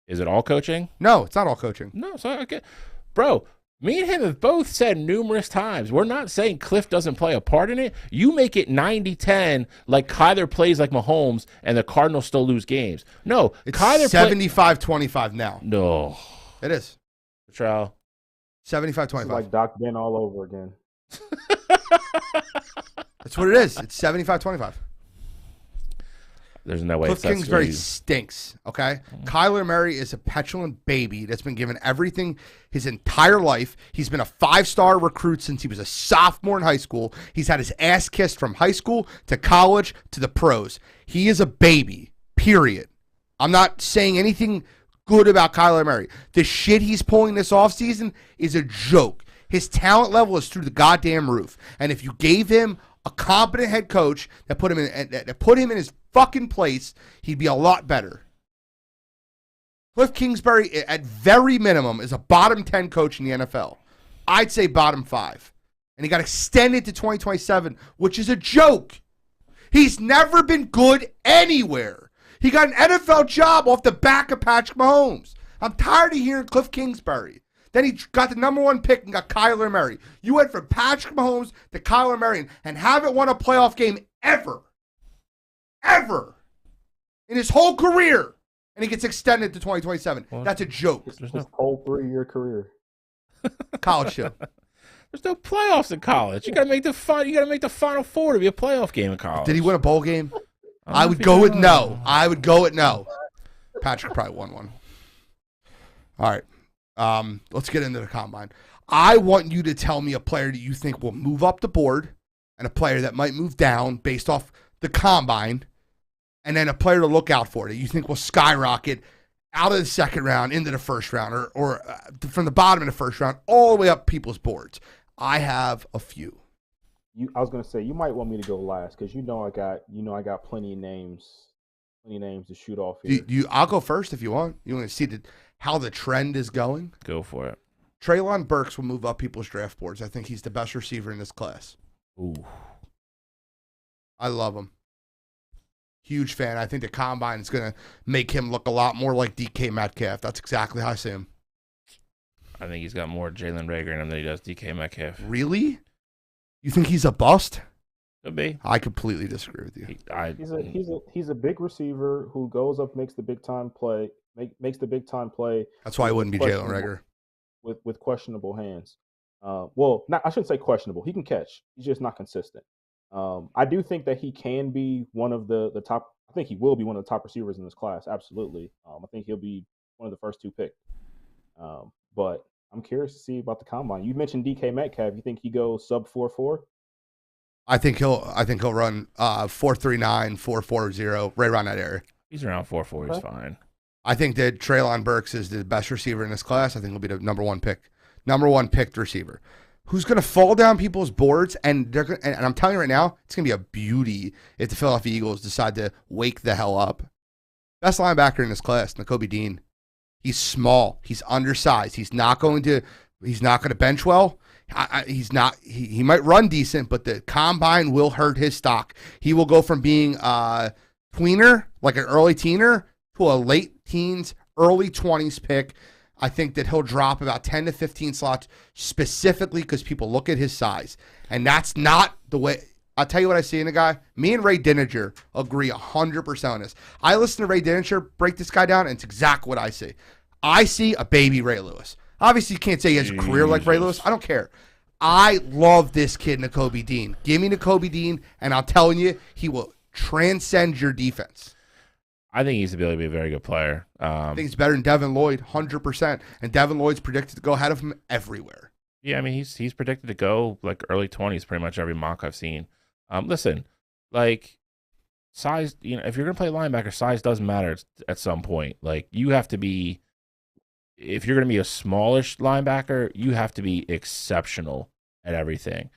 Speaker 8: Is it all coaching?
Speaker 7: No, it's not all coaching.
Speaker 8: No. So okay, bro. Me and him have both said numerous times, we're not saying Cliff doesn't play a part in it. You make it 90-10 like Kyler plays like Mahomes and the Cardinals still lose games. No,
Speaker 7: It's
Speaker 8: Kyler
Speaker 7: 75-25 now.
Speaker 8: No.
Speaker 7: It is.
Speaker 8: Trial.
Speaker 7: 75-25.
Speaker 9: It's like Doc Ben all over again.
Speaker 7: That's what it is. It's 75-25.
Speaker 8: There's no way.
Speaker 7: Cliff Kingsbury stinks, okay? Kyler Murray is a petulant baby that's been given everything his entire life. He's been a 5-star recruit since he was a sophomore in high school. He's had his ass kissed from high school to college to the pros. He is a baby, period. I'm not saying anything good about Kyler Murray. The shit he's pulling this offseason is a joke. His talent level is through the goddamn roof. And if you gave him a competent head coach that put him in his fucking place, he'd be a lot better. Cliff Kingsbury, at very minimum, is a bottom 10 coach in the NFL. I'd say bottom 5. And he got extended to 2027, which is a joke. He's never been good anywhere. He got an NFL job off the back of Patrick Mahomes. I'm tired of hearing Cliff Kingsbury. Then he got the number 1 pick and got Kyler Murray. You went from Patrick Mahomes to Kyler Murray and haven't won a playoff game ever. Ever. In his whole career. And he gets extended to 2027. That's a joke.
Speaker 9: His whole 3-year career.
Speaker 7: College show.
Speaker 8: There's no playoffs in college. You gotta make the Final Four to be a playoff game in college.
Speaker 7: Did he win a bowl game? I would go with no. I would go with no. Patrick probably won one. All right. Let's get into the combine. I want you to tell me a player that you think will move up the board and a player that might move down based off the combine, and then a player to look out for that you think will skyrocket out of the second round into the first round or from the bottom of the first round all the way up people's boards. I have a few.
Speaker 9: I was gonna say you might want me to go last because I got plenty of names to shoot off here.
Speaker 7: I'll go first if you want. You want to see how the trend is going?
Speaker 8: Go for it.
Speaker 7: Treylon Burks will move up people's draft boards. I think he's the best receiver in this class.
Speaker 8: Ooh.
Speaker 7: I love him. Huge fan. I think the combine is going to make him look a lot more like DK Metcalf. That's exactly how I see him.
Speaker 8: I think he's got more Jalen Reagor in him than he does DK Metcalf.
Speaker 7: Really? You think he's a bust?
Speaker 8: Could be.
Speaker 7: I completely disagree with you.
Speaker 9: He's a big receiver who goes up, makes the big time play. Makes the big time play.
Speaker 7: That's why he wouldn't be Jalen Reagor.
Speaker 9: With questionable hands. I shouldn't say questionable. He can catch. He's just not consistent. I do think that he can be one of the top. I think he will be one of the top receivers in this class. Absolutely. I think he'll be one of the first 2 picked. But I'm curious to see about the combine. You mentioned DK Metcalf. You think he goes sub 4.4?
Speaker 7: I think he'll run 4.39, 4.40, right around that area.
Speaker 8: He's around 4.4. He's fine.
Speaker 7: I think that Treylon Burks is the best receiver in this class. I think he'll be the number 1 picked receiver. Who's going to fall down people's boards, and I'm telling you right now, it's going to be a beauty if the Philadelphia Eagles decide to wake the hell up. Best linebacker in this class, Nakobe Dean. He's small. He's undersized. He's not going to bench well. He might run decent, but the combine will hurt his stock. He will go from being a tweener, like an early teener, to a late teens, early 20s pick. I think that he'll drop about 10 to 15 slots specifically because people look at his size. And that's not the way. I'll tell you what I see in the guy. Me and Ray Dininger agree 100% on this. I listen to Ray Dininger break this guy down, and it's exactly what I see. I see a baby Ray Lewis. Obviously, you can't say he has a career like Ray Lewis. I don't care. I love this kid, Nakobe Dean. Give me Nakobe Dean, and I'm telling you, he will transcend your defense.
Speaker 8: I think he's ability to be a very good player.
Speaker 7: I think he's better than Devin Lloyd, 100%. And Devin Lloyd's predicted to go ahead of him everywhere.
Speaker 8: Yeah, I mean, he's predicted to go like early 20s pretty much every mock I've seen. Listen, like size, if you're going to play linebacker, size does matter at some point. Like you have to be, if you're going to be a smallish linebacker, you have to be exceptional at everything.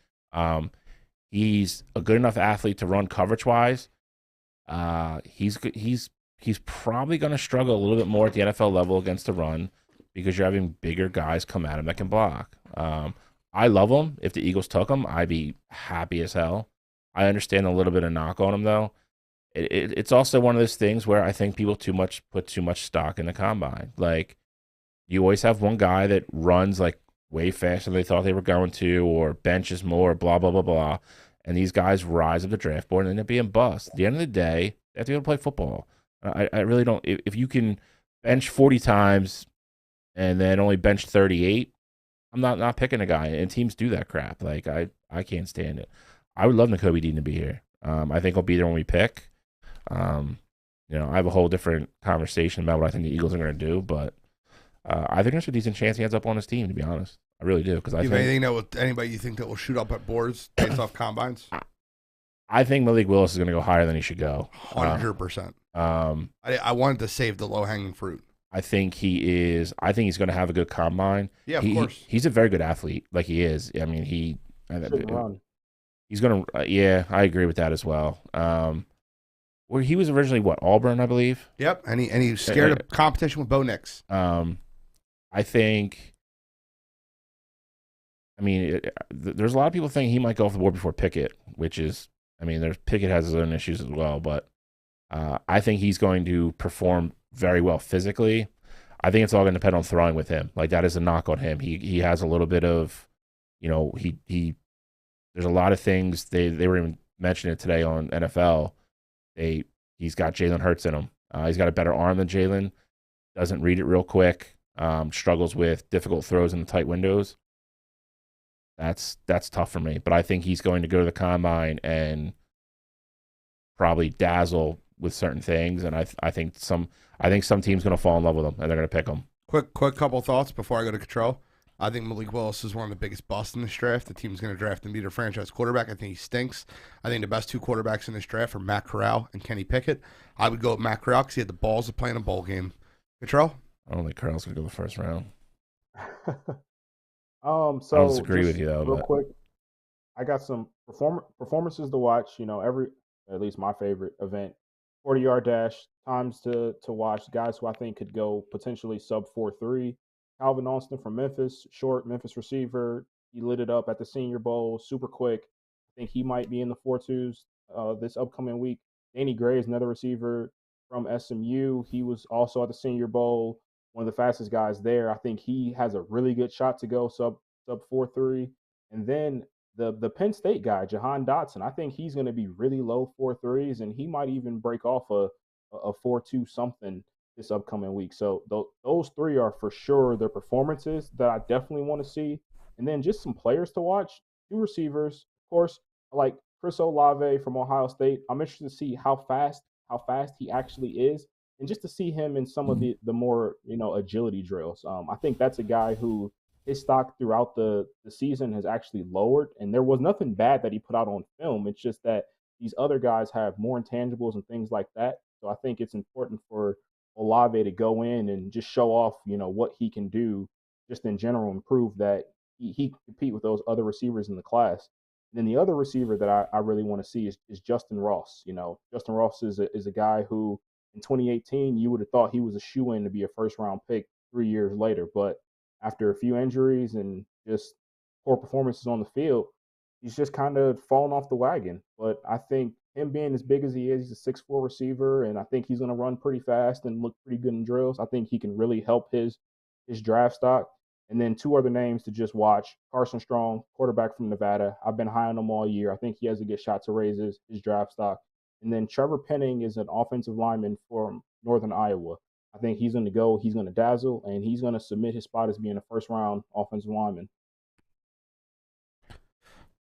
Speaker 8: He's a good enough athlete to run coverage-wise. He's probably going to struggle a little bit more at the NFL level against the run because you're having bigger guys come at him that can block. I love him. If the Eagles took him, I'd be happy as hell. I understand a little bit of knock on him, though. It's also one of those things where I think people put too much stock in the combine. Like, you always have one guy that runs, like, way faster than they thought they were going to or benches more, blah, blah, blah, blah. And these guys rise up the draft board and end up being bust. At the end of the day, they have to be able to play football. I really don't. If you can bench 40 times and then only bench 38, I'm not picking a guy. And teams do that crap. Like, I can't stand it. I would love Nakobe Dean to be here. I think he'll be there when we pick. I have a whole different conversation about what I think the Eagles are going to do, but I think there's a decent chance he ends up on his team, to be honest. I really do. Because
Speaker 7: anybody you think that will shoot up at boards based off combines?
Speaker 8: I think Malik Willis is going to go higher than he should go.
Speaker 7: 100%. I wanted to save the low-hanging fruit.
Speaker 8: I think he is. I think he's going to have a good combine.
Speaker 7: Yeah, of course.
Speaker 8: He's a very good athlete. Like he is. I mean, he's going to. Yeah, I agree with that as well. Where he was originally Auburn, I believe.
Speaker 7: Yep, and he's scared of competition with Bo Nix.
Speaker 8: I think. I mean, there's a lot of people thinking he might go off the board before Pickett, which is, I mean, Pickett has his own issues as well, but I think he's going to perform very well physically. I think it's all going to depend on throwing with him. Like that is a knock on him. He has a little bit of, he there's a lot of things they were even mentioning it today on NFL. He's got Jalen Hurts in him. He's got a better arm than Jalen. Doesn't read it real quick. Struggles with difficult throws in the tight windows. That's tough for me. But I think he's going to go to the combine and probably dazzle with certain things. And I think some team's going to fall in love with him and they're going to pick him.
Speaker 7: Quick couple thoughts before I go to control. I think Malik Willis is one of the biggest busts in this draft. The team's going to draft him to be their franchise quarterback. I think he stinks. I think the best two quarterbacks in this draft are Matt Corral and Kenny Pickett. I would go with Matt Corral because he had the balls of playing a bowl game. Control?
Speaker 8: I don't think Corral's going to go the first round.
Speaker 9: So
Speaker 8: I disagree with you though.
Speaker 9: Real quick, I got some performances to watch. At least my favorite event, 40-yard dash times to watch. Guys who I think could go potentially sub 4.3. Calvin Austin from Memphis, short Memphis receiver. He lit it up at the Senior Bowl, super quick. I think he might be in the 4.2s this upcoming week. Danny Gray is another receiver from SMU. He was also at the Senior Bowl, one of the fastest guys there. I think he has a really good shot to go sub 4.3. And then the Penn State guy, Jahan Dotson, I think he's going to be really low 4.3s, and he might even break off a 4.2 something this upcoming week. So those three are for sure the performances that I definitely want to see. And then just some players to watch. Two receivers, of course, like Chris Olave from Ohio State. I'm interested to see how fast he actually is, and just to see him in some of the more agility drills. I think that's a guy who his stock throughout the season has actually lowered, and there was nothing bad that he put out on film. It's just that these other guys have more intangibles and things like that. So I think it's important for Olave to go in and just show off, what he can do just in general and prove that he can compete with those other receivers in the class. And then the other receiver that I really want to see is Justin Ross. Justin Ross is a guy who in 2018, you would have thought he was a shoo-in to be a first-round pick 3 years later. But after a few injuries and just poor performances on the field, he's just kind of fallen off the wagon. But I think him being as big as he is, he's a 6'4" receiver, and I think he's going to run pretty fast and look pretty good in drills. I think he can really help his draft stock. And then two other names to just watch. Carson Strong, quarterback from Nevada. I've been high on him all year. I think he has a good shot to raise his draft stock. And then Trevor Penning is an offensive lineman from Northern Iowa. I think he's going to dazzle, and he's going to submit his spot as being a first-round offensive lineman.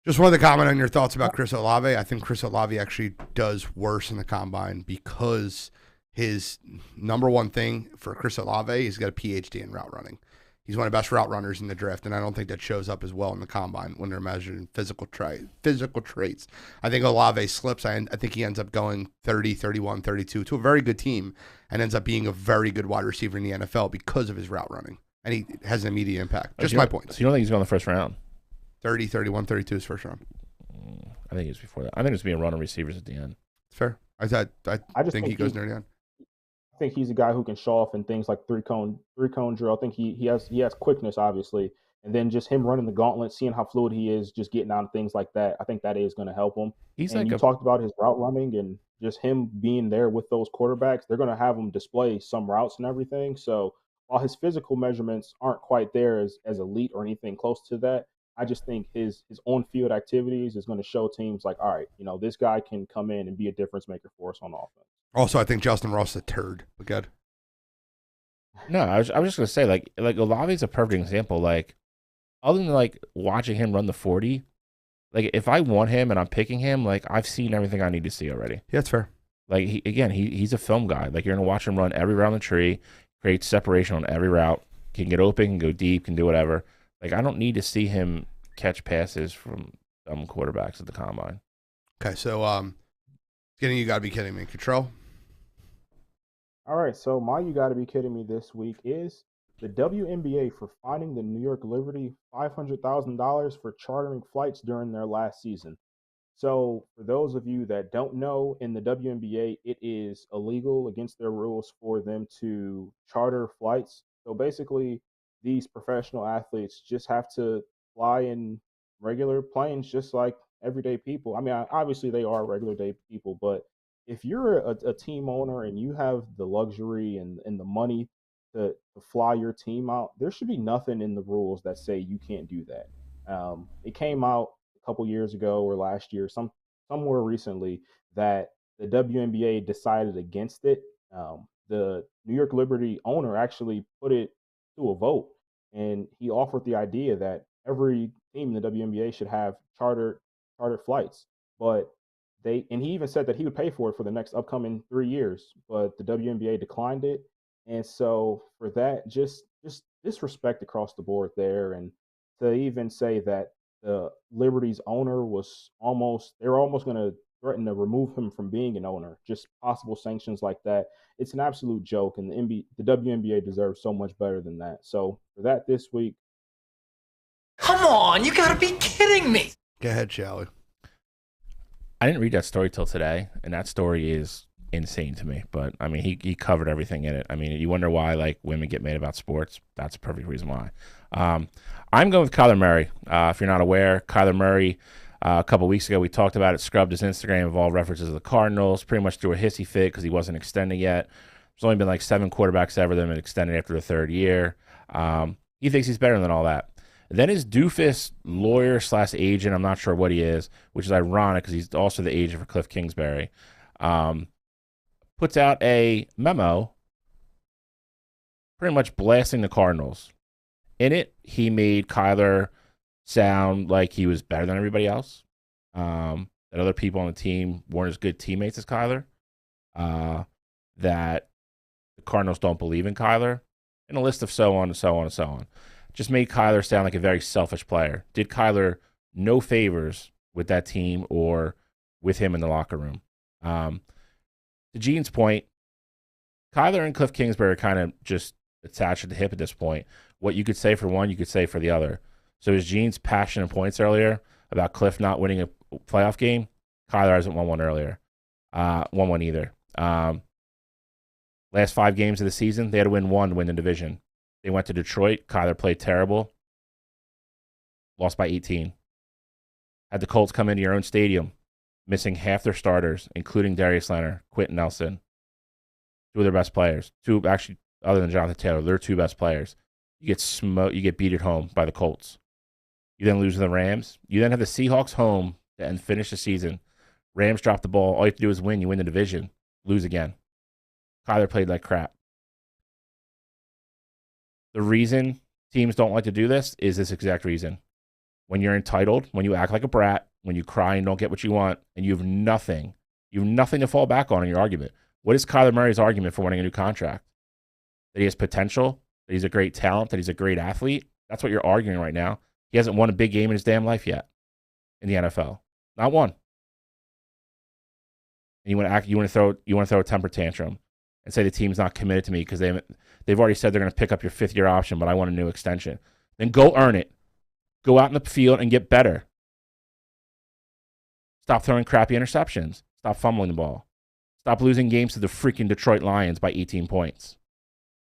Speaker 7: Just wanted to comment on your thoughts about Chris Olave. I think Chris Olave actually does worse in the combine because his number one thing for Chris Olave, he's got a PhD in route running. He's one of the best route runners in the draft, and I don't think that shows up as well in the combine when they're measuring physical traits. I think Olave slips. I think he ends up going 30, 31, 32 to a very good team and ends up being a very good wide receiver in the NFL because of his route running, and he has an immediate impact. Just my point.
Speaker 8: So you don't think he's going the first round?
Speaker 7: 30, 31, 32 is first round.
Speaker 8: I think it's before that. I think it's being run on receivers at the end.
Speaker 7: It's fair. I just think he goes near the end.
Speaker 9: I think he's a guy who can show off in things like three cone drill. I think he has quickness, obviously, and then just him running the gauntlet, seeing how fluid he is, just getting out and things like that. I think that is going to help him. Talked about his route running and just him being there with those quarterbacks. They're going to have him display some routes and everything. So while his physical measurements aren't quite there as elite or anything close to that, I just think his on-field activities is going to show teams like, all right, this guy can come in and be a difference maker for us on offense.
Speaker 7: Also, I think Justin Ross is a turd, but good.
Speaker 8: No, I was just gonna say like Olave's a perfect example. Like, other than like watching him run the 40, like if I want him and I'm picking him, like I've seen everything I need to see already.
Speaker 7: Yeah, that's fair.
Speaker 8: Like, he's a film guy. Like, you're going to watch him run every round the tree, create separation on every route, can get open, can go deep, can do whatever. Like, I don't need to see him catch passes from dumb quarterbacks at the combine.
Speaker 7: Okay, so Skinny, you got to be kidding me. Control?
Speaker 9: All right, so my you got to be kidding me this week is the WNBA for fining the New York Liberty $500,000 for chartering flights during their last season. So, for those of you that don't know, in the WNBA, it is illegal against their rules for them to charter flights. So, basically, these professional athletes just have to fly in regular planes, just like everyday people. I mean, obviously, they are regular day people, but if you're a team owner and you have the luxury and the money to fly your team out, there should be nothing in the rules that say you can't do that. It came out a couple years ago or last year, somewhere recently, that the WNBA decided against it. The New York Liberty owner actually put it to a vote, and he offered the idea that every team in the WNBA should have chartered flights. But and he even said that he would pay for it for the next upcoming 3 years, but the WNBA declined it. And so for that, just disrespect across the board there, and to even say that the Liberty's owner they were almost going to threaten to remove him from being an owner, just possible sanctions like that. It's an absolute joke, and the WNBA deserves so much better than that. So for that this week.
Speaker 2: Come on, you gotta be kidding me.
Speaker 7: Go ahead, Charlie.
Speaker 8: I didn't read that story till today, and that story is insane to me. But I mean, he covered everything in it. I mean, you wonder why like women get mad about sports. That's a perfect reason why. I'm going with Kyler Murray. If you're not aware, Kyler Murray, a couple weeks ago we talked about it, scrubbed his Instagram of all references to the Cardinals, pretty much threw a hissy fit because he wasn't extending yet. There's only been like 7 quarterbacks ever that have been extended after the 3rd year. He thinks he's better than all that. Then his doofus lawyer / agent, I'm not sure what he is, which is ironic because he's also the agent for Cliff Kingsbury, puts out a memo pretty much blasting the Cardinals. In it, he made Kyler sound like he was better than everybody else, that other people on the team weren't as good teammates as Kyler, that the Cardinals don't believe in Kyler, and a list of so on and so on and so on. Just made Kyler sound like a very selfish player. Did Kyler no favors with that team or with him in the locker room. To Gene's point, Kyler and Cliff Kingsbury are kind of just attached at the hip at this point. What you could say for one, you could say for the other. So as Gene's passionate points earlier about Cliff not winning a playoff game, Kyler hasn't won one earlier. Won one either. Last 5 games of the season, they had to win one to win the division. They went to Detroit. Kyler played terrible. Lost by 18. Had the Colts come into your own stadium, missing half their starters, including Darius Leonard, Quentin Nelson. 2 of their best players. 2, actually, other than Jonathan Taylor, they're 2 best players. You get smoked. You get beat at home by the Colts. You then lose to the Rams. You then have the Seahawks home and finish the season. Rams drop the ball. All you have to do is win. You win the division. Lose again. Kyler played like crap. The reason teams don't like to do this is this exact reason. When you're entitled, when you act like a brat, when you cry and don't get what you want, and you have nothing to fall back on in your argument. What is Kyler Murray's argument for winning a new contract? That he has potential, that he's a great talent, that he's a great athlete? That's what you're arguing right now. He hasn't won a big game in his damn life yet in the NFL. Not one. And you want to throw a temper tantrum and say the team's not committed to me because they've already said they're going to pick up your 5th-year option, but I want a new extension. Then go earn it. Go out in the field and get better. Stop throwing crappy interceptions. Stop fumbling the ball. Stop losing games to the freaking Detroit Lions by 18 points.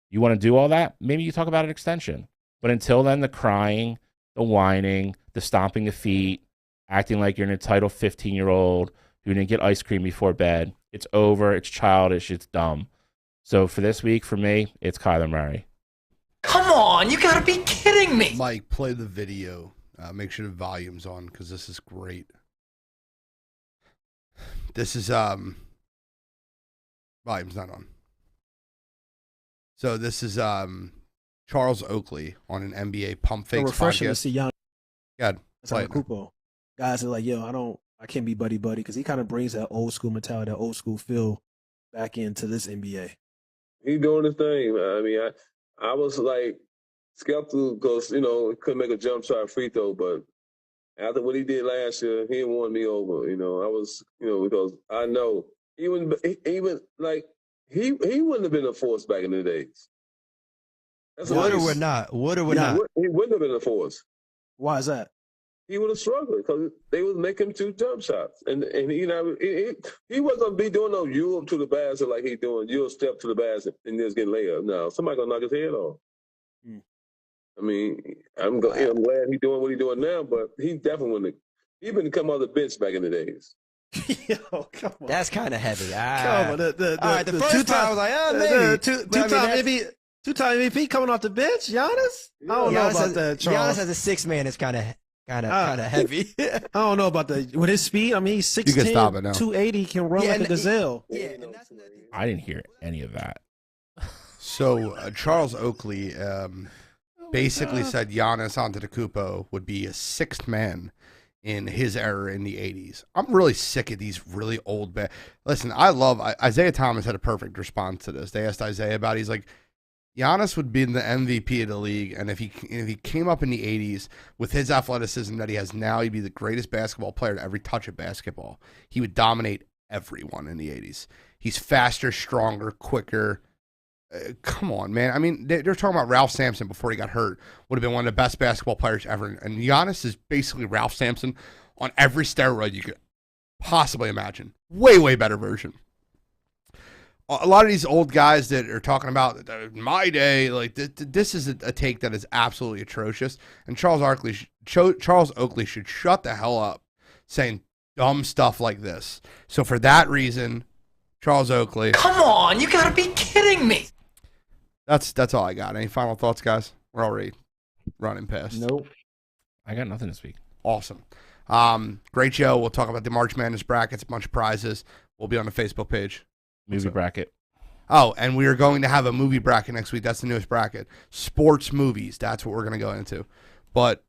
Speaker 8: You want to do all that? Maybe you talk about an extension. But until then, the crying, the whining, the stomping the feet, acting like you're an entitled 15-year-old who didn't get ice cream before bed, it's over, it's childish, it's dumb. So for this week, for me, it's Kyler Murray.
Speaker 2: Come on, you gotta be kidding me.
Speaker 7: Mike, play the video. Make sure the volume's on because this is great. This is volume's not on. So this is Charles Oakley on an NBA Pump Fakes
Speaker 6: refreshing
Speaker 7: podcast.
Speaker 6: to see young.
Speaker 7: God,
Speaker 6: That's Kupo. Guys are like, I can't be buddy because he kind of brings that old school mentality, that old school feel back into this NBA.
Speaker 10: He doing his thing. I mean, I was like skeptical because couldn't make a jump shot free throw, but after what he did last year, he won me over. I was because I know even like he wouldn't have been a force back in the days.
Speaker 11: Would or would not? Would or would not?
Speaker 10: He wouldn't have been a force.
Speaker 6: Why is that?
Speaker 10: He would have struggled because they was making 2 jump shots, and he wasn't gonna be doing no Europe to the basket like he doing. You'll step to the basket and just get layup. No, somebody gonna knock his head off. I mean, I'm glad he's doing what he's doing now, but he definitely wouldn't. He been come off the bench back in the days.
Speaker 6: Yo, come on.
Speaker 11: That's kind of heavy.
Speaker 6: Come on.
Speaker 11: The first time I was like, maybe.
Speaker 6: Two-time MVP coming off the bench, Giannis? I don't know about that, Charles.
Speaker 11: Giannis as a 6 man is kind of heavy.
Speaker 6: I don't know about that. With his speed, I mean, he's 6'10", 280, can run like a gazelle.
Speaker 8: I didn't hear any of that.
Speaker 7: So Charles Oakley basically said Giannis Antetokounmpo would be a 6th man in his era in the 80s. I'm really sick of these really old Listen, I love Isaiah Thomas had a perfect response to this. They asked Isaiah about it. He's like, Giannis would be the MVP of the league, and if he came up in the 80s with his athleticism that he has now, he'd be the greatest basketball player to ever touch a basketball. He would dominate everyone in the 80s. He's faster, stronger, quicker. Come on, man. I mean, they're talking about Ralph Sampson before he got hurt. Would have been one of the best basketball players ever. And Giannis is basically Ralph Sampson on every steroid you could possibly imagine. Way, way better version. A lot of these old guys that are talking about my day, like this is a take that is absolutely atrocious. And Charles Oakley should shut the hell up saying dumb stuff like this. So for that reason, Charles Oakley.
Speaker 2: Come on, you gotta be kidding me.
Speaker 7: That's all I got. Any final thoughts, guys? We're already running past.
Speaker 6: Nope.
Speaker 8: I got nothing to speak.
Speaker 7: Awesome. Great show. We'll talk about the March Madness brackets, a bunch of prizes. We'll be on the Facebook page.
Speaker 8: Movie bracket.
Speaker 7: Oh, and we are going to have a movie bracket next week. That's the newest bracket. Sports movies. That's what we're going to go into. But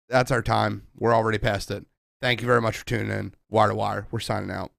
Speaker 7: that's our time. We're already past it. Thank you very much for tuning in. Wire to Wire. We're signing out.